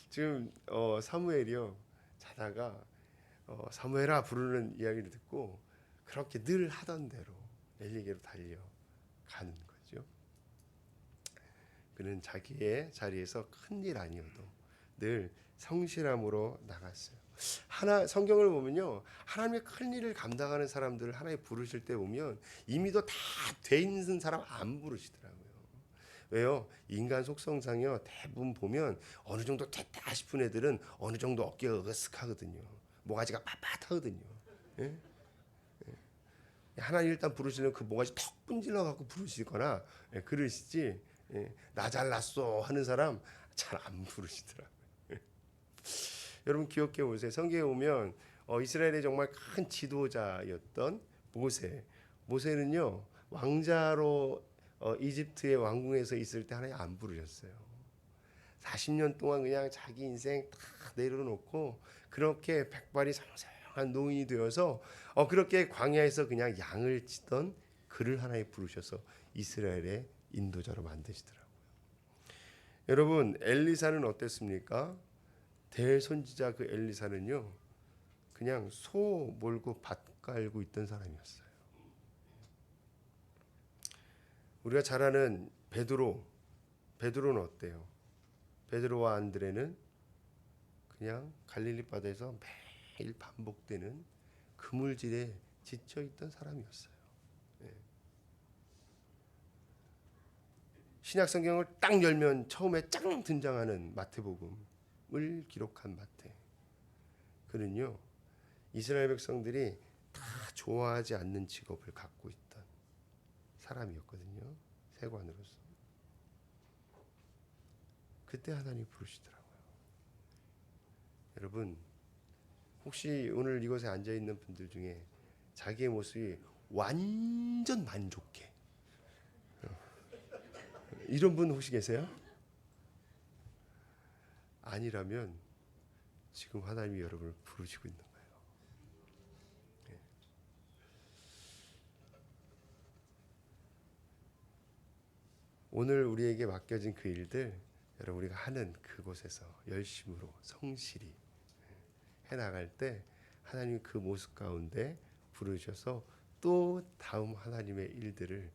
지금 사무엘이요 자다가 사무엘아 부르는 이야기를 듣고 그렇게 늘 하던 대로 엘리에게로 달려가는 거죠. 그는 자기의 자리에서 큰일 아니어도 늘 성실함으로 나갔어요. 성경을 보면요 하나님의 큰 일을 감당하는 사람들을 하나님 부르실 때 보면 이미도 다 돼 있는 사람 안 부르시더라고요. 왜요? 인간 속성상요 대부분 보면 어느 정도 됐다 싶은 애들은 어느 정도 어깨가 으쓱하거든요. 모가지가 빳빳하거든요. 예? 하나님 일단 부르시는 그 모가지 턱 분질러 갖고 부르시거나 그러시지 나 잘났어 하는 사람 잘 안 부르시더라고요. 여러분 기억해 보세요. 성경에 보면 이스라엘의 정말 큰 지도자였던 모세는요 왕자로 이집트의 왕궁에서 있을 때 하나님 안 부르셨어요. 40년 동안 그냥 자기 인생 다 내려놓고 그렇게 백발이 상상한 노인이 되어서 그렇게 광야에서 그냥 양을 치던 그를 하나님 부르셔서 이스라엘의 인도자로 만드시더라고요. 여러분 엘리사는 어땠습니까? 대선지자 그 엘리사는요 그냥 소 몰고 밭 갈고 있던 사람이었어요. 우리가 잘 아는 베드로는 어때요? 베드로와 안드레는 그냥 갈릴리 바다에서 매일 반복되는 그물질에 지쳐 있던 사람이었어요. 신약 성경을 딱 열면 처음에 짱 등장하는 마태복음을 기록한 마태. 그는요 이스라엘 백성들이 다 좋아하지 않는 직업을 갖고 있던 사람이었거든요. 세관으로서. 그때 하나님 부르시더라고요. 여러분 혹시 오늘 이곳에 앉아 있는 분들 중에 자기의 모습이 완전 만족해 이런 분 혹시 계세요? 아니라면 지금 하나님이 여러분을 부르시고 있는 거예요. 네. 오늘 우리에게 맡겨진 그 일들 여러분 우리가 하는 그곳에서 열심으로 성실히 해나갈 때 하나님 그 모습 가운데 부르셔서 또 다음 하나님의 일들을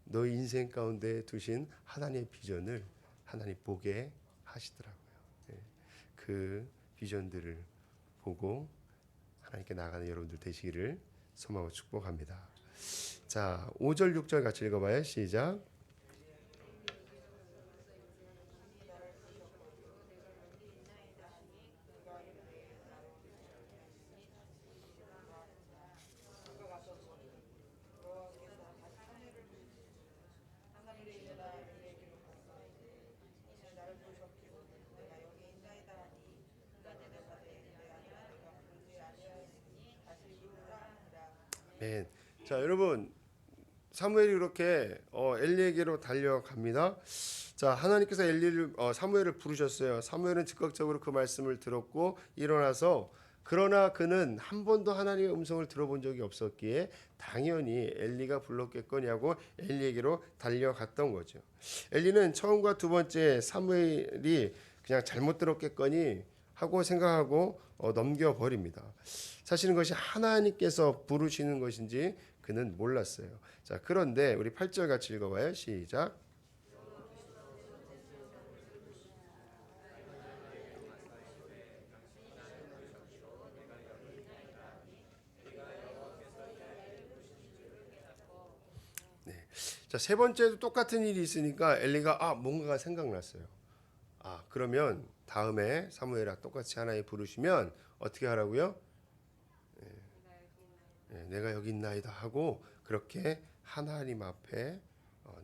너희 인생 가운데 두신 하나님의 비전을 하나님 보게 하시더라고요. 그 비전들을 보고 하나님께 나가는 여러분들 되시기를 소망하고 축복합니다. 자, 5절 6절 같이 읽어봐요. 시작. 네. 자, 여러분 사무엘이 그렇게 엘리에게로 달려갑니다. 자, 하나님께서 사무엘을 부르셨어요. 사무엘은 즉각적으로 그 말씀을 들었고 일어나서, 그러나 그는 한 번도 하나님의 음성을 들어본 적이 없었기에 당연히 엘리가 불렀겠거니 하고 엘리에게로 달려갔던 거죠. 엘리는 처음과 두 번째 사무엘이 그냥 잘못 들었겠거니 하고 생각하고 넘겨버립니다. 사실은 그것이 하나님께서 부르시는 것인지 그는 몰랐어요. 자, 그런데 우리 8절 같이 읽어봐요. 시작. 자, 세 번째도 똑같은 일이 있으니까 엘리가 뭔가가 생각났어요. 그러면 다음에 사무엘아 똑같이 하나님 부르시면 어떻게 하라고요? 내가 여기 있나이다 하고 그렇게 하나님 앞에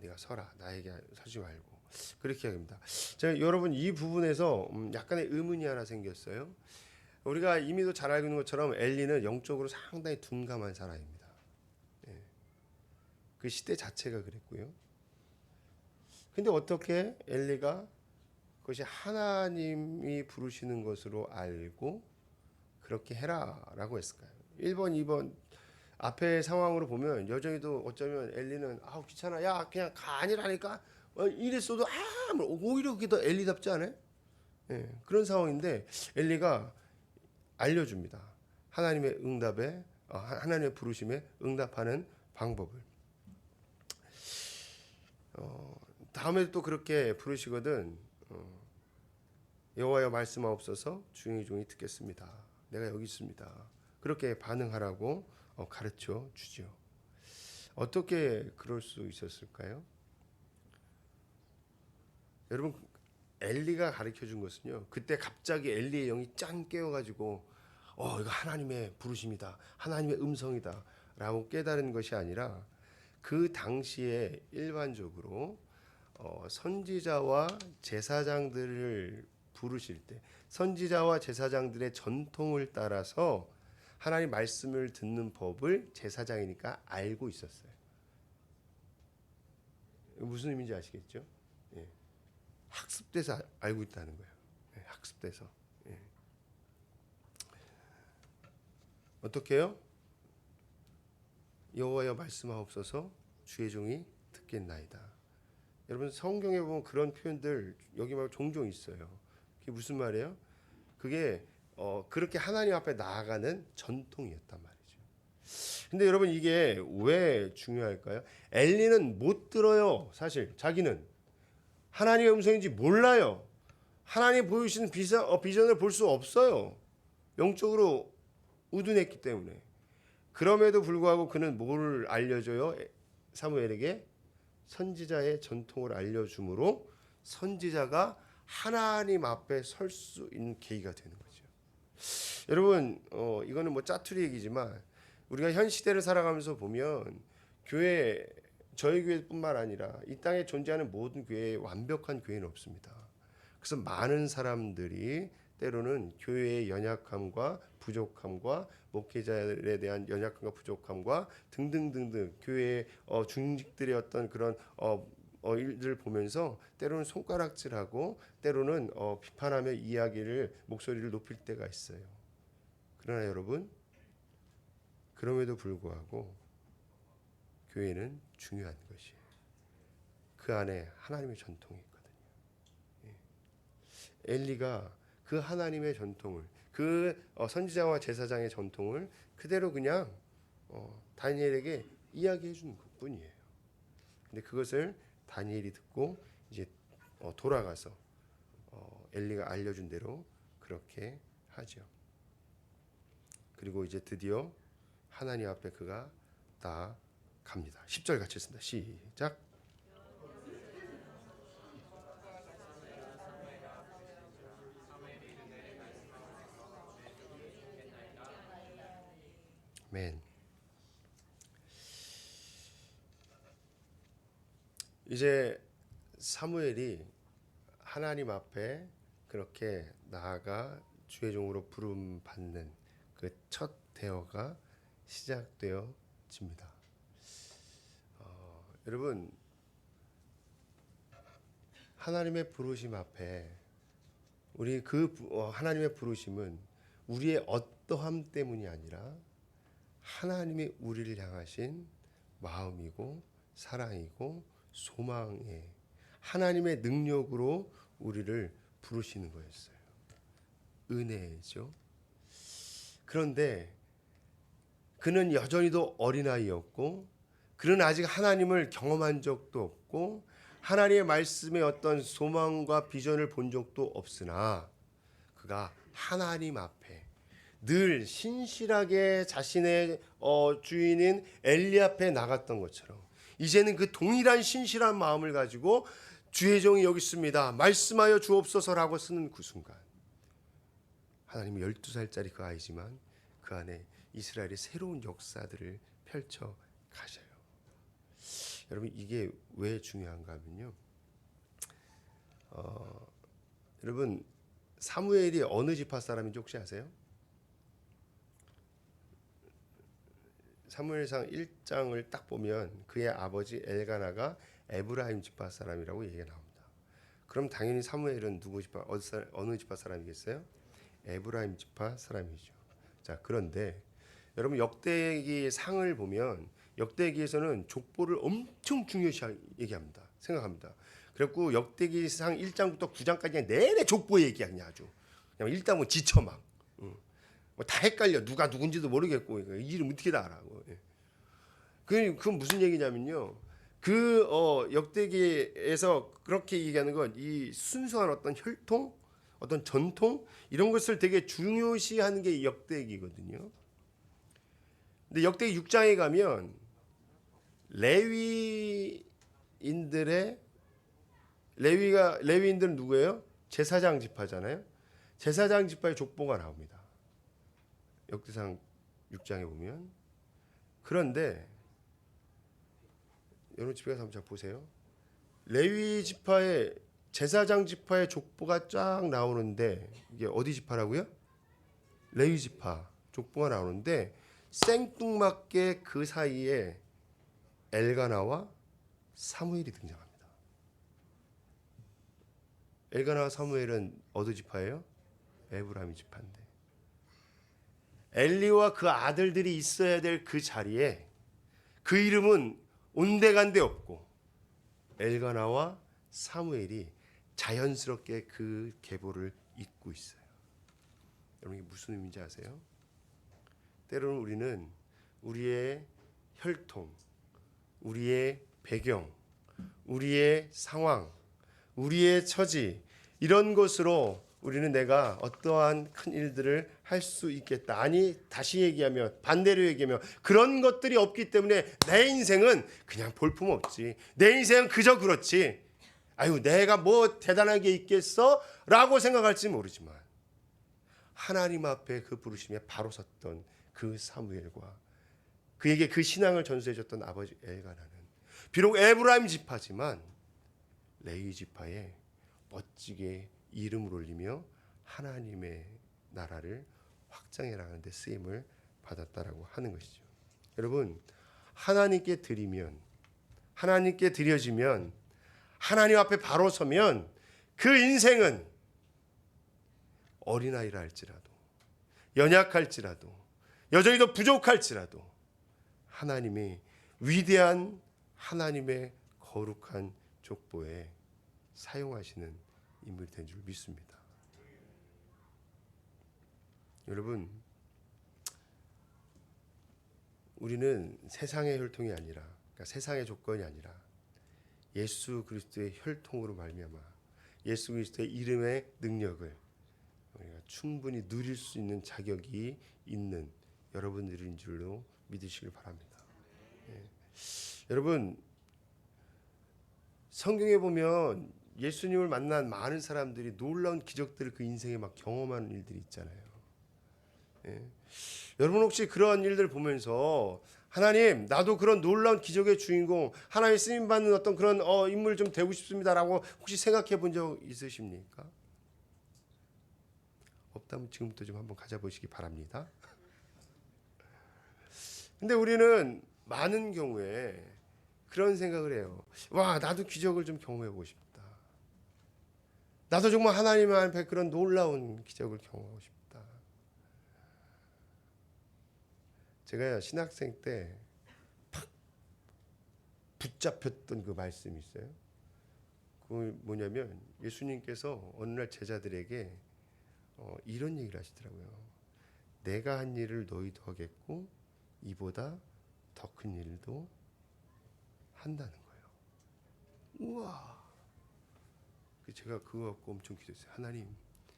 네가 서라, 나에게 서지 말고, 그렇게 합니다. 제가 여러분 이 부분에서 약간의 의문이 하나 생겼어요. 우리가 이미도 잘 알고 있는 것처럼 엘리는 영적으로 상당히 둔감한 사람입니다. 그 시대 자체가 그랬고요. 근데 어떻게 엘리가 그것이 하나님이 부르시는 것으로 알고 그렇게 해라라고 했을까요? 1번, 2번 앞에 상황으로 보면 여전히도 어쩌면 엘리는 귀찮아, 야 그냥 가, 아니라니까 이랬어도 오히려 그게 더 엘리답지 않아요? 그런 상황인데 엘리가 알려줍니다. 하나님의 응답에 하나님의 부르심에 응답하는 방법을. 다음에 또 그렇게 부르시거든. 여호와여 말씀하옵소서, 주의 종이 듣겠습니다. 내가 여기 있습니다. 그렇게 반응하라고 가르쳐 주죠. 어떻게 그럴 수 있었을까요? 여러분, 엘리가 가르쳐 준 것은요, 그때 갑자기 엘리의 영이 짠 깨어가지고 이거 하나님의 부르심이다, 하나님의 음성이다 라고 깨달은 것이 아니라 그 당시에 일반적으로 선지자와 제사장들을 부르실 때 선지자와 제사장들의 전통을 따라서 하나님 말씀을 듣는 법을 제사장이니까 알고 있었어요. 무슨 의미인지 아시겠죠? 학습돼서 알고 있다는 거예요. 학습돼서. 어떻게 해요? 여호와여 말씀하옵소서, 주의 종이 듣겠나이다. 여러분 성경에 보면 그런 표현들 여기 말고 종종 있어요. 그게 무슨 말이에요? 그게 그렇게 하나님 앞에 나아가는 전통이었단 말이죠. 근데 여러분 이게 왜 중요할까요? 엘리는 못 들어요. 사실 자기는 하나님의 음성인지 몰라요. 하나님 보여주시는 비전을 볼 수 없어요. 영적으로 우둔했기 때문에. 그럼에도 불구하고 그는 뭘 알려줘요? 사무엘에게 선지자의 전통을 알려줌으로 선지자가 하나님 앞에 설 수 있는 계기가 되는 거죠. 여러분 이거는 뭐 짜투리 얘기지만 우리가 현 시대를 살아가면서 보면 저희 교회뿐만 아니라 이 땅에 존재하는 모든 교회에 완벽한 교회는 없습니다. 그래서 많은 사람들이 때로는 교회의 연약함과 부족함과 목회자에 대한 연약함과 부족함과 등등등등 교회의 중직들의 어떤 그런 일들을 보면서 때로는 손가락질하고 때로는 비판하며 목소리를 높일 때가 있어요. 그러나 여러분, 그럼에도 불구하고 교회는 중요한 것이에요. 그 안에 하나님의 전통이 있거든요. 엘리가 그 하나님의 전통을, 그 선지자와 제사장의 전통을 그대로 그냥 다니엘에게 이야기해 주는 것뿐이에요. 근데 그것을 다니엘이 듣고 이제 돌아가서 엘리가 알려준 대로 그렇게 하죠. 그리고 이제 드디어 하나님 앞에 그가 나갑니다. 10절 같이 읽습니다. 시작. 아멘. 이제 사무엘이 하나님 앞에 그렇게 나아가 주의 종으로 부름 받는 그 첫 대화가 시작되어집니다. 여러분, 하나님의 부르심 앞에 우리 하나님의 부르심은 우리의 어떠함 때문이 아니라 하나님이 우리를 향하신 마음이고 사랑이고 소망에 하나님의 능력으로 우리를 부르시는 거였어요. 은혜죠. 그런데 그는 여전히도 어린아이였고 그는 아직 하나님을 경험한 적도 없고 하나님의 말씀의 어떤 소망과 비전을 본 적도 없으나 그가 하나님 앞에 늘 신실하게 자신의 주인인 엘리 앞에 나갔던 것처럼 이제는 그 동일한 신실한 마음을 가지고 주의 종이 여기 있습니다. 말씀하여 주옵소서라고 쓰는 그 순간 하나님이 12살짜리 그 아이지만 그 안에 이스라엘의 새로운 역사들을 펼쳐 가셔요. 여러분 이게 왜 중요한가 하면요. 여러분 사무엘이 어느 지파 사람인지 혹시 아세요? 사무엘상 1장을 딱 보면 그의 아버지 엘가나가 에브라임 지파 사람이라고 얘기가 나옵니다. 그럼 당연히 사무엘은 누구 지파 어느 지파 사람이겠어요? 에브라임 지파 사람이죠. 자, 그런데 여러분 역대기 상을 보면 역대기에서는 족보를 엄청 중요시 얘기합니다. 생각합니다. 그래갖고 역대기상 1장부터 9장까지 내내 족보 얘기하냐 아주. 그냥 읽다 보면 지쳐 막. 뭐 다 헷갈려. 누가 누군지도 모르겠고 이름 어떻게 다 알아고. 그건 무슨 얘기냐면요. 역대기에서 그렇게 얘기하는 건 이 순수한 어떤 혈통, 어떤 전통 이런 것을 되게 중요시하는 게 역대기거든요. 근데 역대기 6장에 가면 레위인들은 누구예요? 제사장 지파잖아요. 제사장 지파의 족보가 나옵니다. 역대상 6장에 보면. 그런데 여러분 집에 가서 한번 보세요. 레위 지파의 제사장 지파의 족보가 쫙 나오는데 이게 어디 지파라고요? 레위 지파 족보가 나오는데 생뚱맞게 그 사이에 엘가나와 사무엘이 등장합니다. 엘가나와 사무엘은 어느 지파예요? 에브라임 지파인데 엘리와 그 아들들이 있어야 될 그 자리에 그 이름은 온데간데 없고 엘가나와 사무엘이 자연스럽게 그 계보를 잇고 있어요. 여러분 이게 무슨 의미인지 아세요? 때로는 우리는 우리의 혈통, 우리의 배경, 우리의 상황, 우리의 처지 이런 것으로 우리는 내가 어떠한 큰 일들을 할 수 있겠다. 아니 다시 얘기하면 반대로 얘기하면 그런 것들이 없기 때문에 내 인생은 그냥 볼품없지. 내 인생은 그저 그렇지. 아유 내가 뭐 대단한 게 있겠어? 라고 생각할지 모르지만 하나님 앞에 그 부르심에 바로 섰던 그 사무엘과 그에게 그 신앙을 전수해줬던 아버지 엘가나는 비록 에브라임 지파지만 레위 지파에 멋지게 이름을 올리며 하나님의 나라를 확장해 나가는 데 쓰임을 받았다라고 하는 것이죠. 여러분 하나님께 드리면 하나님께 드려지면 하나님 앞에 바로 서면 그 인생은 어린아이라 할지라도 연약할지라도 여전히 더 부족할지라도 하나님이 위대한 하나님의 거룩한 족보에 사용하시는 인물이 된 줄 믿습니다. 여러분 우리는 세상의 혈통이 아니라 그러니까 세상의 조건이 아니라 예수 그리스도의 혈통으로 말미암아 예수 그리스도의 이름의 능력을 우리가 충분히 누릴 수 있는 자격이 있는 여러분들인 줄로 믿으시길 바랍니다. 여러분 성경에 보면 예수님을 만난 많은 사람들이 놀라운 기적들을 그 인생에 막 경험하는 일들이 있잖아요. 여러분 혹시 그런 일들 보면서 하나님 나도 그런 놀라운 기적의 주인공 하나님 쓰임받는 어떤 그런 인물 좀 되고 싶습니다라고 혹시 생각해 본 적 있으십니까? 없다면 지금부터 좀 한번 가져보시기 바랍니다. 근데 우리는 많은 경우에 그런 생각을 해요. 와, 나도 기적을 좀 경험해보고 싶다. 나도 정말 하나님 앞에 그런 놀라운 기적을 경험하고 싶다. 제가 신학생 때 팍 붙잡혔던 그 말씀이 있어요. 그 뭐냐면 예수님께서 어느 날 제자들에게 이런 얘기를 하시더라고요. 내가 한 일을 너희도 하겠고 이보다 더 큰 일도 한다는 거예요. 우와. 제가 그거 갖고 엄청 기도했어요. 하나님,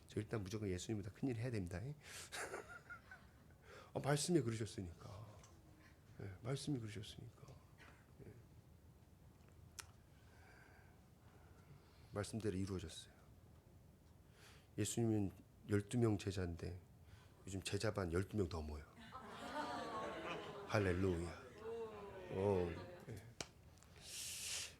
저 일단 무조건 예수님보다 큰 일 해야 됩니다. 말씀이 그러셨으니까. 네, 말씀이 그러셨으니까. 네. 말씀대로 이루어졌어요. 예수님은 12명 제자인데 요즘 제자반 12명 넘어요. 할렐루야. 네.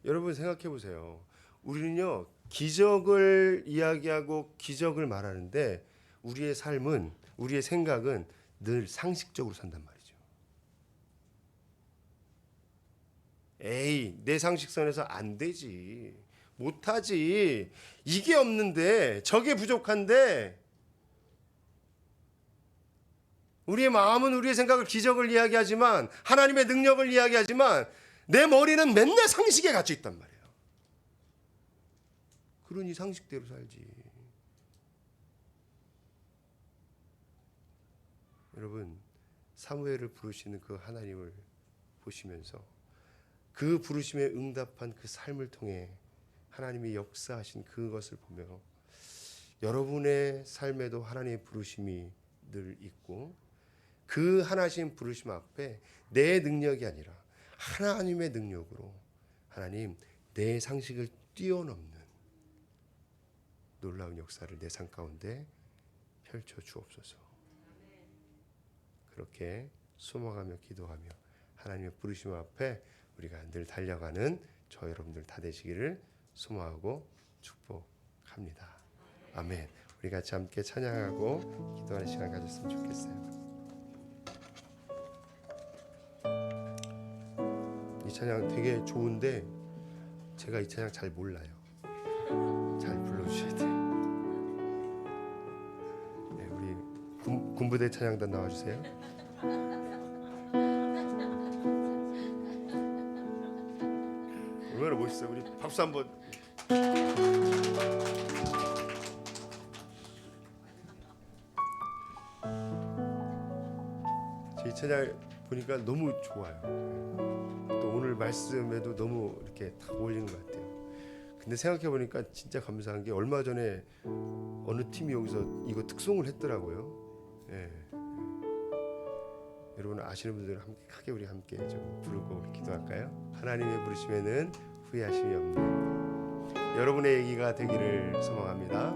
여러분 생각해 보세요. 우리는요 기적을 이야기하고 기적을 말하는데 우리의 삶은, 우리의 생각은 늘 상식적으로 산단 말이죠. 에이, 내 상식선에서 안 되지, 못하지, 이게 없는데, 저게 부족한데. 우리의 마음은 우리의 생각을, 기적을 이야기하지만, 하나님의 능력을 이야기하지만 내 머리는 맨날 상식에 갇혀 있단 말이에요. 그러니 상식대로 살지. 여러분, 사무엘을 부르시는 그 하나님을 보시면서 그 부르심에 응답한 그 삶을 통해 하나님이 역사하신 그것을 보며 여러분의 삶에도 하나님의 부르심이 늘 있고, 그 하나님 부르심 앞에 내 능력이 아니라 하나님의 능력으로 하나님 내 상식을 뛰어넘는 놀라운 역사를 내 삶 가운데 펼쳐 주옵소서. 그렇게 소망하며 기도하며 하나님의 부르심 앞에 우리가 늘 달려가는 저 여러분들 다 되시기를 소망하고 축복합니다. 아멘. 우리 같이 함께 찬양하고 기도하는 시간 가졌으면 좋겠어요. 이 찬양 되게 좋은데 제가 이 찬양 잘 몰라요. 잘 불러주셔야 돼요. 네, 우리 군부대 찬양단 나와주세요. 얼마나 멋있어요. 우리 박수 한번. 제 이 찬양 보니까 너무 좋아요. 또 오늘 말씀에도 너무 이렇게 딱 어울리는 것 같아요. 근데 생각해 보니까 진짜 감사한 게 얼마 전에 어느 팀이 여기서 이거 특송을 했더라고요. 예. 여러분 아시는 분들은 함께 크게 우리 함께 좀 부르고 우리 기도할까요? 하나님의 부르심에는 후회하심이 없는 여러분의 얘기가 되기를 소망합니다.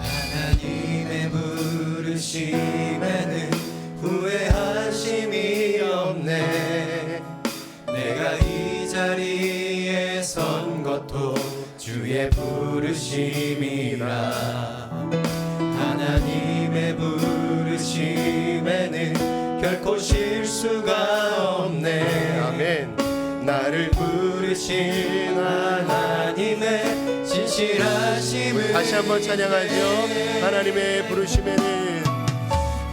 하나님의 부르심에는 후회하심이 없네. 내가 이 자리에 선 것도 주의 부르심이라. 하나님의 부르심에는 결코 실수가 없네. 아멘. 나를 부르신 하나님의 진실하심을 다시 한번 찬양하죠. 하나님의 부르심에는,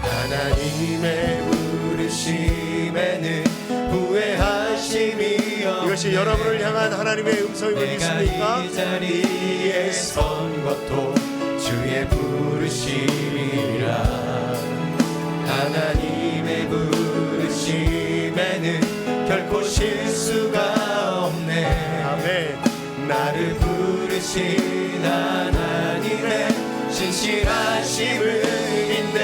하나님의 부르심에는 후회하심이 없네. 이것이 여러분을 향한 하나님의 음성임을 믿습니까? 내가 이 자리에 선 것도 주의 부르심이라. 하나님의 부르심에는 결코 실수가 없네. 아멘. 나를 부르신 하나님의 진실하심을 믿네.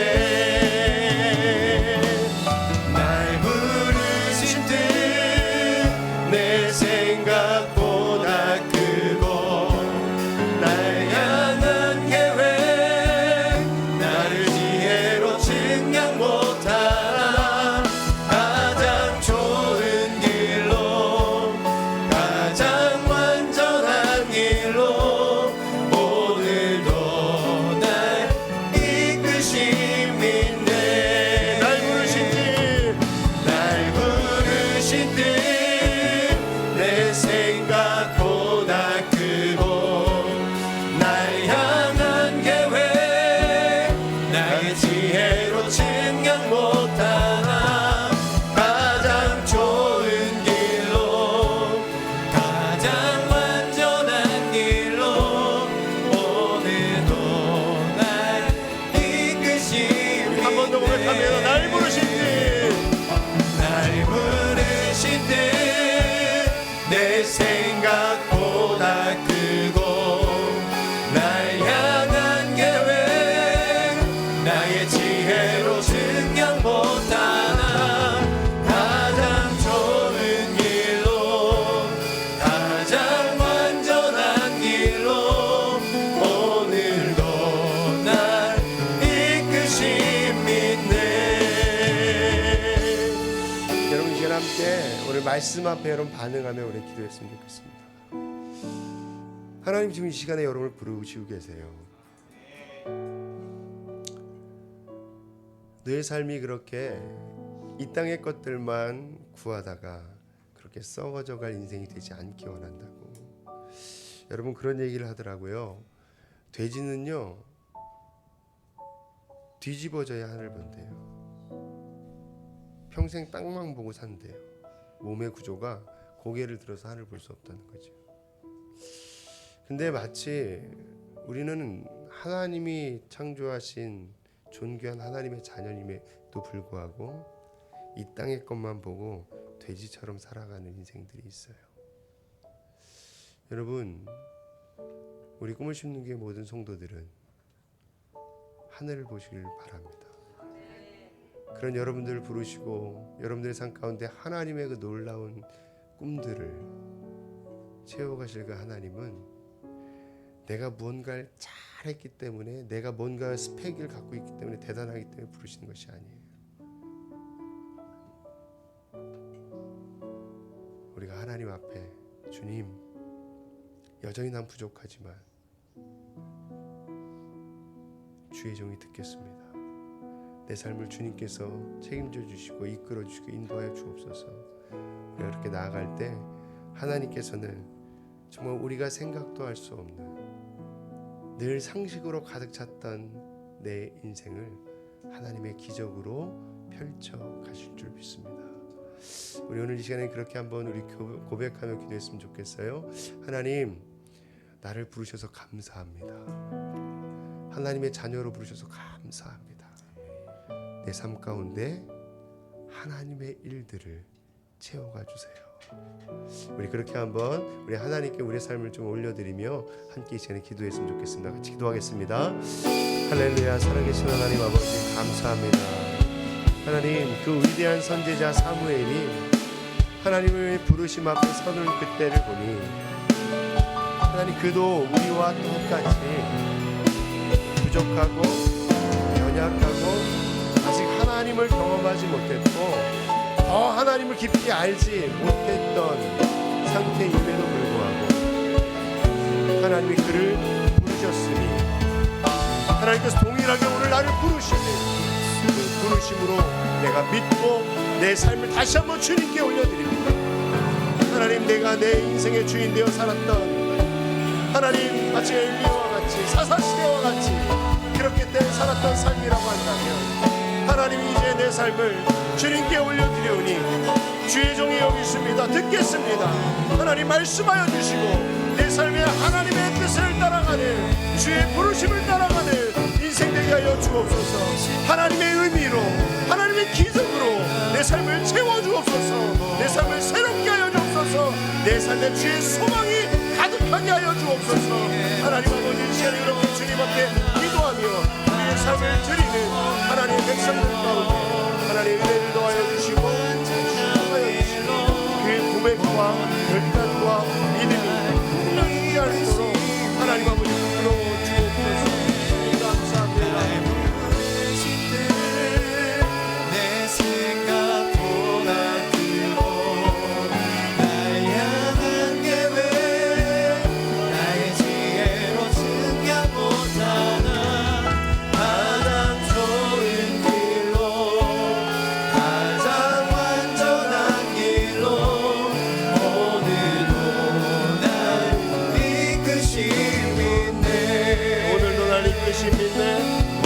날 부르신 뜻 내 생각보다 크고, 날 향한 계획 나를 지혜로 측량 못하나. 가장 좋은 길로, 가장 완전한 길로 오늘도 날 이끄십니다. 오늘 말씀 앞에 여러분 반응하며 우리 기도했으면 좋겠습니다. 하나님 지금 이 시간에 여러분을 부르시고 계세요. 너의 삶이 그렇게 이 땅의 것들만 구하다가 그렇게 썩어져갈 인생이 되지 않기 원한다고. 여러분 그런 얘기를 하더라고요. 돼지는요 뒤집어져야 하늘 본대요. 평생 땅만 보고 산대요. 몸의 구조가 고개를 들어서 하늘 볼 수 없다는 거죠. 근데 마치 우리는 하나님이 창조하신 존귀한 하나님의 자녀임에도 불구하고 이 땅의 것만 보고 돼지처럼 살아가는 인생들이 있어요. 여러분, 우리 꿈을 심는 교회 모든 성도들은 하늘을 보시길 바랍니다. 그런 여러분들을 부르시고 여러분들의 삶 가운데 하나님의 그 놀라운 꿈들을 채워가실 그 하나님은 내가 무언가를 잘했기 때문에, 내가 뭔가 스펙을 갖고 있기 때문에, 대단하기 때문에 부르시는 것이 아니에요. 우리가 하나님 앞에 주님, 여전히 난 부족하지만 주의 종이 듣겠습니다. 내 삶을 주님께서 책임져 주시고 이끌어 주시고 인도하여 주옵소서. 우리가 그렇게 나아갈 때 하나님께서는 정말 우리가 생각도 할 수 없는 늘 상식으로 가득 찼던 내 인생을 하나님의 기적으로 펼쳐 가실 줄 믿습니다. 우리 오늘 이 시간에 그렇게 한번 우리 고백하며 기도했으면 좋겠어요. 하나님, 나를 부르셔서 감사합니다. 하나님의 자녀로 부르셔서 감사합니다. 내 삶 가운데 하나님의 일들을 채워가 주세요. 우리 그렇게 한번 우리 하나님께 우리의 삶을 좀 올려드리며 함께 이 시간에 기도했으면 좋겠습니다. 같이 기도하겠습니다. 할렐루야. 살아계신 하나님 아버지 감사합니다. 하나님, 그 위대한 선지자 사무엘이 하나님의 부르심 앞에 서는 그때를 보니 하나님, 그도 우리와 똑같이 부족하고 연약하고 아직 하나님을 경험하지 못했고 더 하나님을 깊이 알지 못했던 상태임에도 불구하고 하나님이 그를 부르셨으니 하나님께서 동일하게 오늘 나를 부르시는 그 부르심으로 내가 믿고 내 삶을 다시 한번 주님께 올려드립니다. 하나님, 내가 내 인생의 주인 되어 살았던 하나님, 마치 엘리야와 같이 사사시대와 같이 그렇게 때 살았던 삶이라고 한다면 하나님이 이제 내 삶을 주님께 올려드리오니 주의 종이 여기 있습니다. 듣겠습니다. 하나님 말씀하여 주시고 내 삶에 하나님의 뜻을 따라가는 주의 부르심을 따라가는 인생 되게 하여 주옵소서. 하나님의 의미로 하나님의 기적으로 내 삶을 채워주옵소서. 내 삶을 새롭게 하여 주옵소서. 내 삶에 주의 소망이 가득하게 하여 주옵소서. 하나님 아버지, 이 시간에 여러분 주님 앞에 기도하며 우리의 삶을 드리는 하나님의 백성들 가운데 하나님의 은혜를 더하여 주시고 축복하여 주시고 그의 고백과 결단과 믿음이 분명히 알도록 하나님 아버지 불러 주옵소서. 감사합니다. 내 생각보다 크고 날 향한 계획 나의 지혜로 증명 못하나 가장 좋은 길로 가장 완전한 길로 오늘도 날 이끄심 있네. 오늘도 날 이끄심 있네.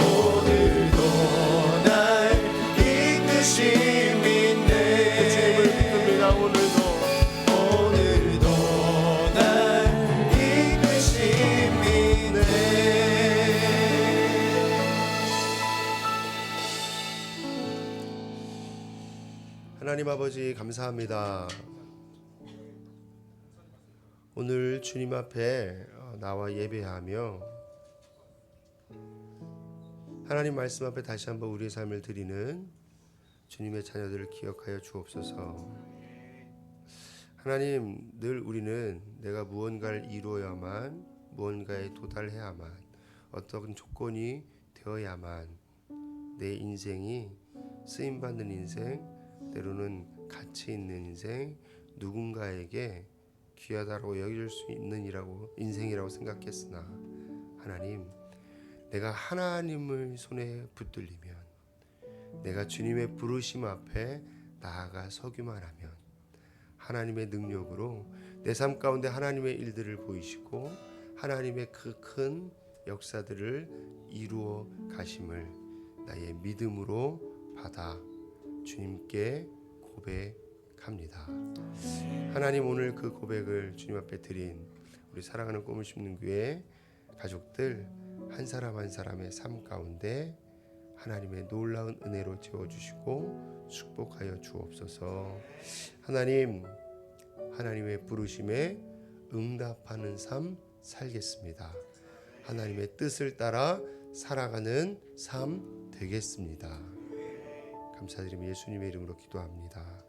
오늘도 날 이끄심 있네. 주님을 믿습니다. 오늘도 날 이끄심 있네. 하나님 아버지 감사합니다. 오늘 주님 앞에 나와 예배하며 하나님 말씀 앞에 다시 한번 우리의 삶을 드리는 주님의 자녀들을 기억하여 주옵소서. 하나님, 늘 우리는 내가 무언가를 이루어야만, 무언가에 도달해야만, 어떤 조건이 되어야만 내 인생이 쓰임받는 인생, 때로는 가치 있는 인생, 누군가에게 귀하다고 여길 수 있는 인생이라고 생각했으나 하나님, 내가 하나님을 손에 붙들리면, 내가 주님의 부르심 앞에 나아가 서기만 하면 하나님의 능력으로 내 삶 가운데 하나님의 일들을 보이시고 하나님의 그 큰 역사들을 이루어 가심을 나의 믿음으로 받아 주님께 고백합니다. 하나님, 오늘 그 고백을 주님 앞에 드린 우리 사랑하는 꿈을 심는 교회 가족들 한 사람 한 사람의 삶 가운데 하나님의 놀라운 은혜로 채워주시고 축복하여 주옵소서. 하나님, 하나님의 부르심에 응답하는 삶 살겠습니다. 하나님의 뜻을 따라 살아가는 삶 되겠습니다. 감사드리며 예수님의 이름으로 기도합니다.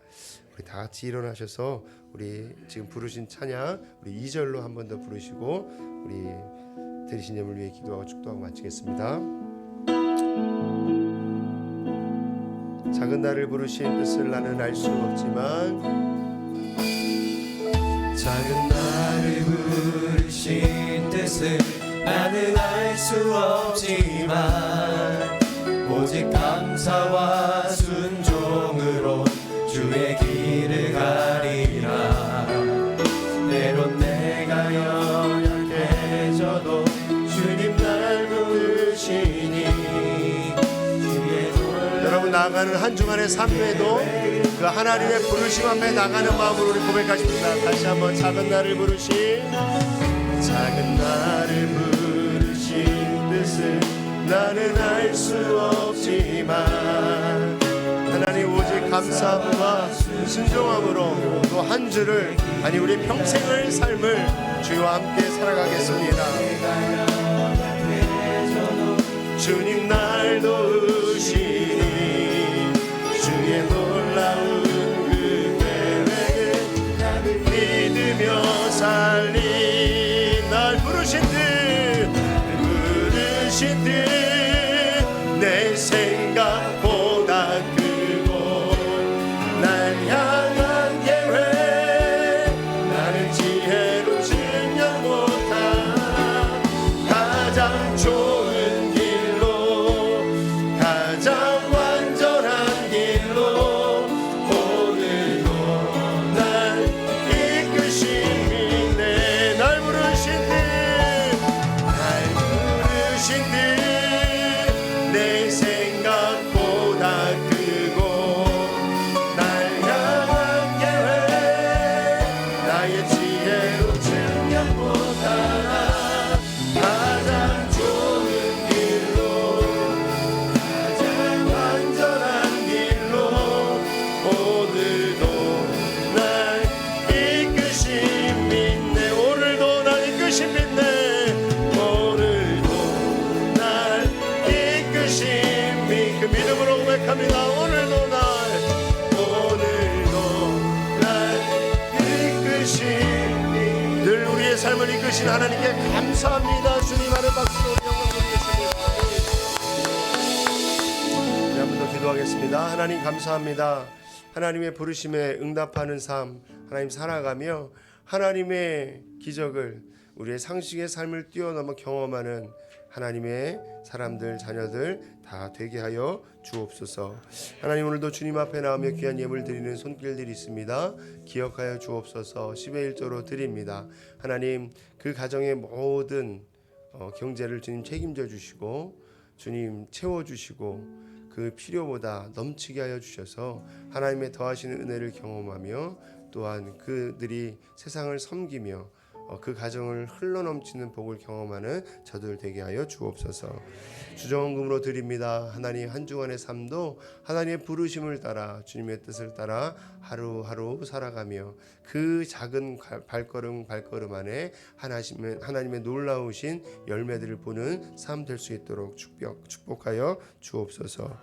우리 다 같이 일어나셔서 우리 지금 부르신 찬양 우리 2절로 한 번 더 부르시고 우리 들으신 예물 위해 기도하고 축도하고 마치겠습니다. 작은 나를 부르신 뜻을 나는 알 수 없지만, 작은 나를 부르신 뜻을 나는 알 수 없지만, 오직 감사와 순종으로 주의 길을 가리라. 때론 내가 연약해져도 주님 날 부르시니, 여러분 나아가는 한 주간의 삶에도 그 하나님의 부르심 앞에 나가는 마음으로 우리 고백하십니다. 다시 한번 작은 나를 부르신 뜻을 나는 알 수 없지만, 하나님 오직 감사함과 순종함으로 또 한 주를 아니 우리 평생을 삶을 주와 함께 살아가겠습니다. 주님 날 도우시니 주의 놀라운 그 계획을 나는 믿으며 살리. 날 부르신 듯 내 생각보다 크고 날 향한 계획 나는 지혜로 증명 못한 가장 좋은 길로, 가장 완전한 길로 오늘도 날 이끄시네. 날 부르신 듯 내 생각보다 크고 날 향한 계획 나의 지혜로 증명 못한 가장 좋은 길로, 가장 완전한 길로 오늘도 날 이끄신 믿네. 오늘도 날 이끄신 믿네. 그 믿음으로 고백합니다. 오늘도 날 이끄신, 늘 우리의 삶을 이끄신 하나님께 감사합니다. 주님 안에 박수로 영광 드리겠습니다. 우리 한 번 더 기도하겠습니다. 하나님 감사합니다. 하나님의 부르심에 응답하는 삶 하나님 살아가며 하나님의 기적을 우리의 상식의 삶을 뛰어넘어 경험하는 하나님의 사람들, 자녀들 다 되게 하여 주옵소서. 하나님, 오늘도 주님 앞에 나오며 귀한 예물 드리는 손길들이 있습니다. 기억하여 주옵소서. 10의 1조로 드립니다. 하나님, 그 가정의 모든 경제를 주님 책임져 주시고 주님 채워주시고 그 필요보다 넘치게 하여 주셔서 하나님의 더하시는 은혜를 경험하며 또한 그들이 세상을 섬기며 그 가정을 흘러넘치는 복을 경험하는 저들 되게 하여 주옵소서. 주정금으로 드립니다. 하나님, 한 주간의 삶도 하나님의 부르심을 따라 주님의 뜻을 따라 하루하루 살아가며 그 작은 발걸음 안에 하나님의 놀라우신 열매들을 보는 삶 될 수 있도록 축복하여 주옵소서.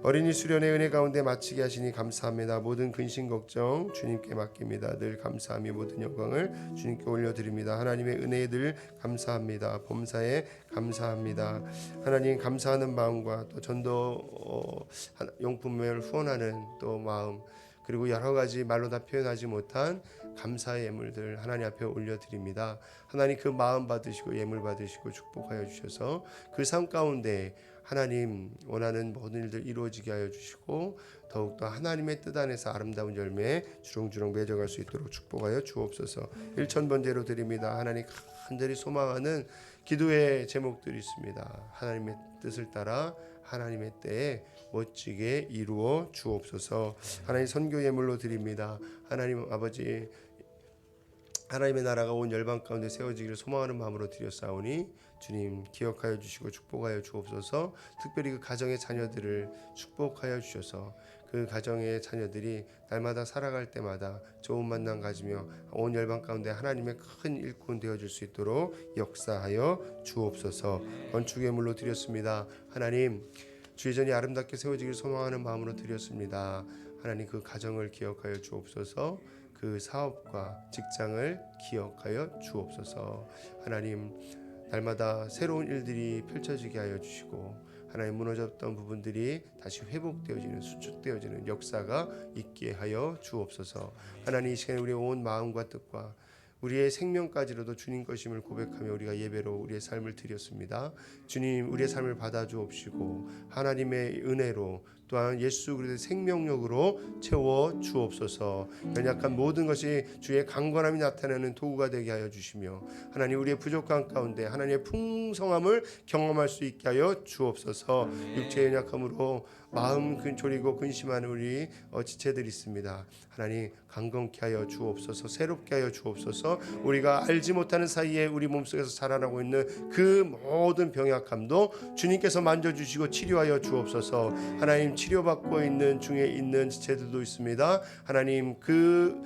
어린이 수련의 은혜 가운데 마치게 하시니 감사합니다. 모든 근심 걱정 주님께 맡깁니다. 늘 감사하며 모든 영광을 주님께 올려드립니다. 하나님의 은혜에 늘 감사합니다. 범사에 감사합니다. 하나님, 감사하는 마음과 또 전도 용품을 후원하는 또 마음, 그리고 여러 가지 말로 다 표현하지 못한 감사의 예물들 하나님 앞에 올려드립니다. 하나님 그 마음 받으시고 예물 받으시고 축복하여 주셔서 그 삶 가운데 하나님 원하는 모든 일들 이루어지게 하여 주시고 더욱더 하나님의 뜻 안에서 아름다운 열매 주렁주렁 맺어갈 수 있도록 축복하여 주옵소서. 1000번째로 드립니다. 하나님 간절히 소망하는 기도의 제목들이 있습니다. 하나님의 뜻을 따라 하나님의 때에 멋지게 이루어 주옵소서. 하나님 선교 예물로 드립니다. 하나님 아버지 하나님의 나라가 온 열방 가운데 세워지기를 소망하는 마음으로 드렸사오니 주님 기억하여 주시고 축복하여 주옵소서. 특별히 그 가정의 자녀들을 축복하여 주셔서 그 가정의 자녀들이 날마다 살아갈 때마다 좋은 만남 가지며 온 열방 가운데 하나님의 큰 일꾼 되어줄 수 있도록 역사하여 주옵소서. 건축의 물로 드렸습니다. 하나님 주의 전이 아름답게 세워지기를 소망하는 마음으로 드렸습니다. 하나님 그 가정을 기억하여 주옵소서. 그 사업과 직장을 기억하여 주옵소서. 하나님 날마다 새로운 일들이 펼쳐지게 하여 주시고 하나님 무너졌던 부분들이 다시 회복되어지는 수축되어지는 역사가 있게 하여 주옵소서. 하나님 이 시간에 우리의 온 마음과 뜻과 우리의 생명까지로도 주님 것임을 고백하며 우리가 예배로 우리의 삶을 드렸습니다. 주님 우리의 삶을 받아주옵시고 하나님의 은혜로 또한 예수 그리스도의 생명력으로 채워 주옵소서. 연약한 모든 것이 주의 강건함이 나타내는 도구가 되게 하여 주시며 하나님 우리의 부족한 가운데 하나님의 풍성함을 경험할 수 있게 하여 주옵소서. 육체의 연약함으로 마음 졸이고 근심하는 우리 지체들이 있습니다. 하나님 강건케 하여 주옵소서. 새롭게 하여 주옵소서. 우리가 알지 못하는 사이에 우리 몸속에서 자라나고 있는 그 모든 병약함도 주님께서 만져주시고 치료하여 주옵소서. 하나님 치료받고 있는 중에 있는 지체들도 있습니다. 하나님 그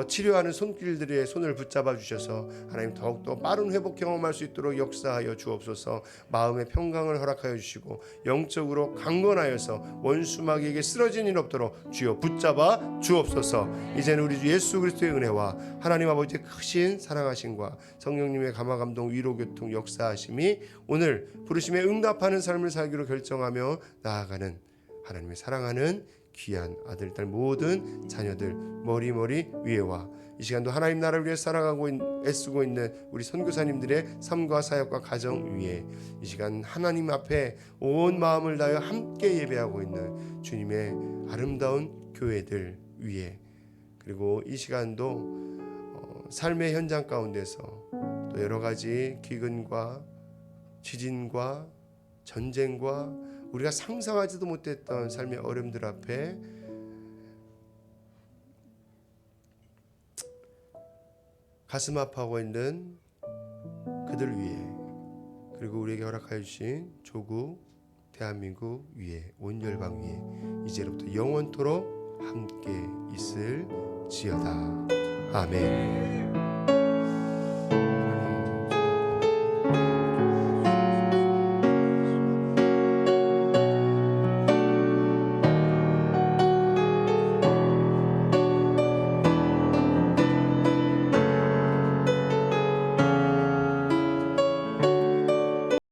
치료하는 손길들의 손을 붙잡아 주셔서 하나님 더욱더 빠른 회복 경험할 수 있도록 역사하여 주옵소서. 마음의 평강을 허락하여 주시고 영적으로 강건하여서 원수 마귀에게 쓰러진 일 없도록 주여 붙잡아 주옵소서. 이제는 우리 주 예수 그리스도의 은혜와 하나님 아버지의 크신 사랑하심과 성령님의 감화감동 위로교통 역사하심이 오늘 부르심에 응답하는 삶을 살기로 결정하며 나아가는 하나님의 사랑하는 귀한 아들 딸 모든 자녀들 머리머리 위에와 이 시간도 하나님 나라를 위해 살아가고 애쓰고 있는 우리 선교사님들의 삶과 사역과 가정 위에 이 시간 하나님 앞에 온 마음을 다하여 함께 예배하고 있는 주님의 아름다운 교회들 위에 그리고 이 시간도 삶의 현장 가운데서 또 여러 가지 기근과 지진과 전쟁과 우리가 상상하지도 못했던 삶의 어려움들 앞에 가슴 아파하고 있는 그들 위에 그리고 우리에게 허락하여 주신 조국 대한민국 위에 온 열방 위에 이제로부터 영원토록 함께 있을지어다. 아멘.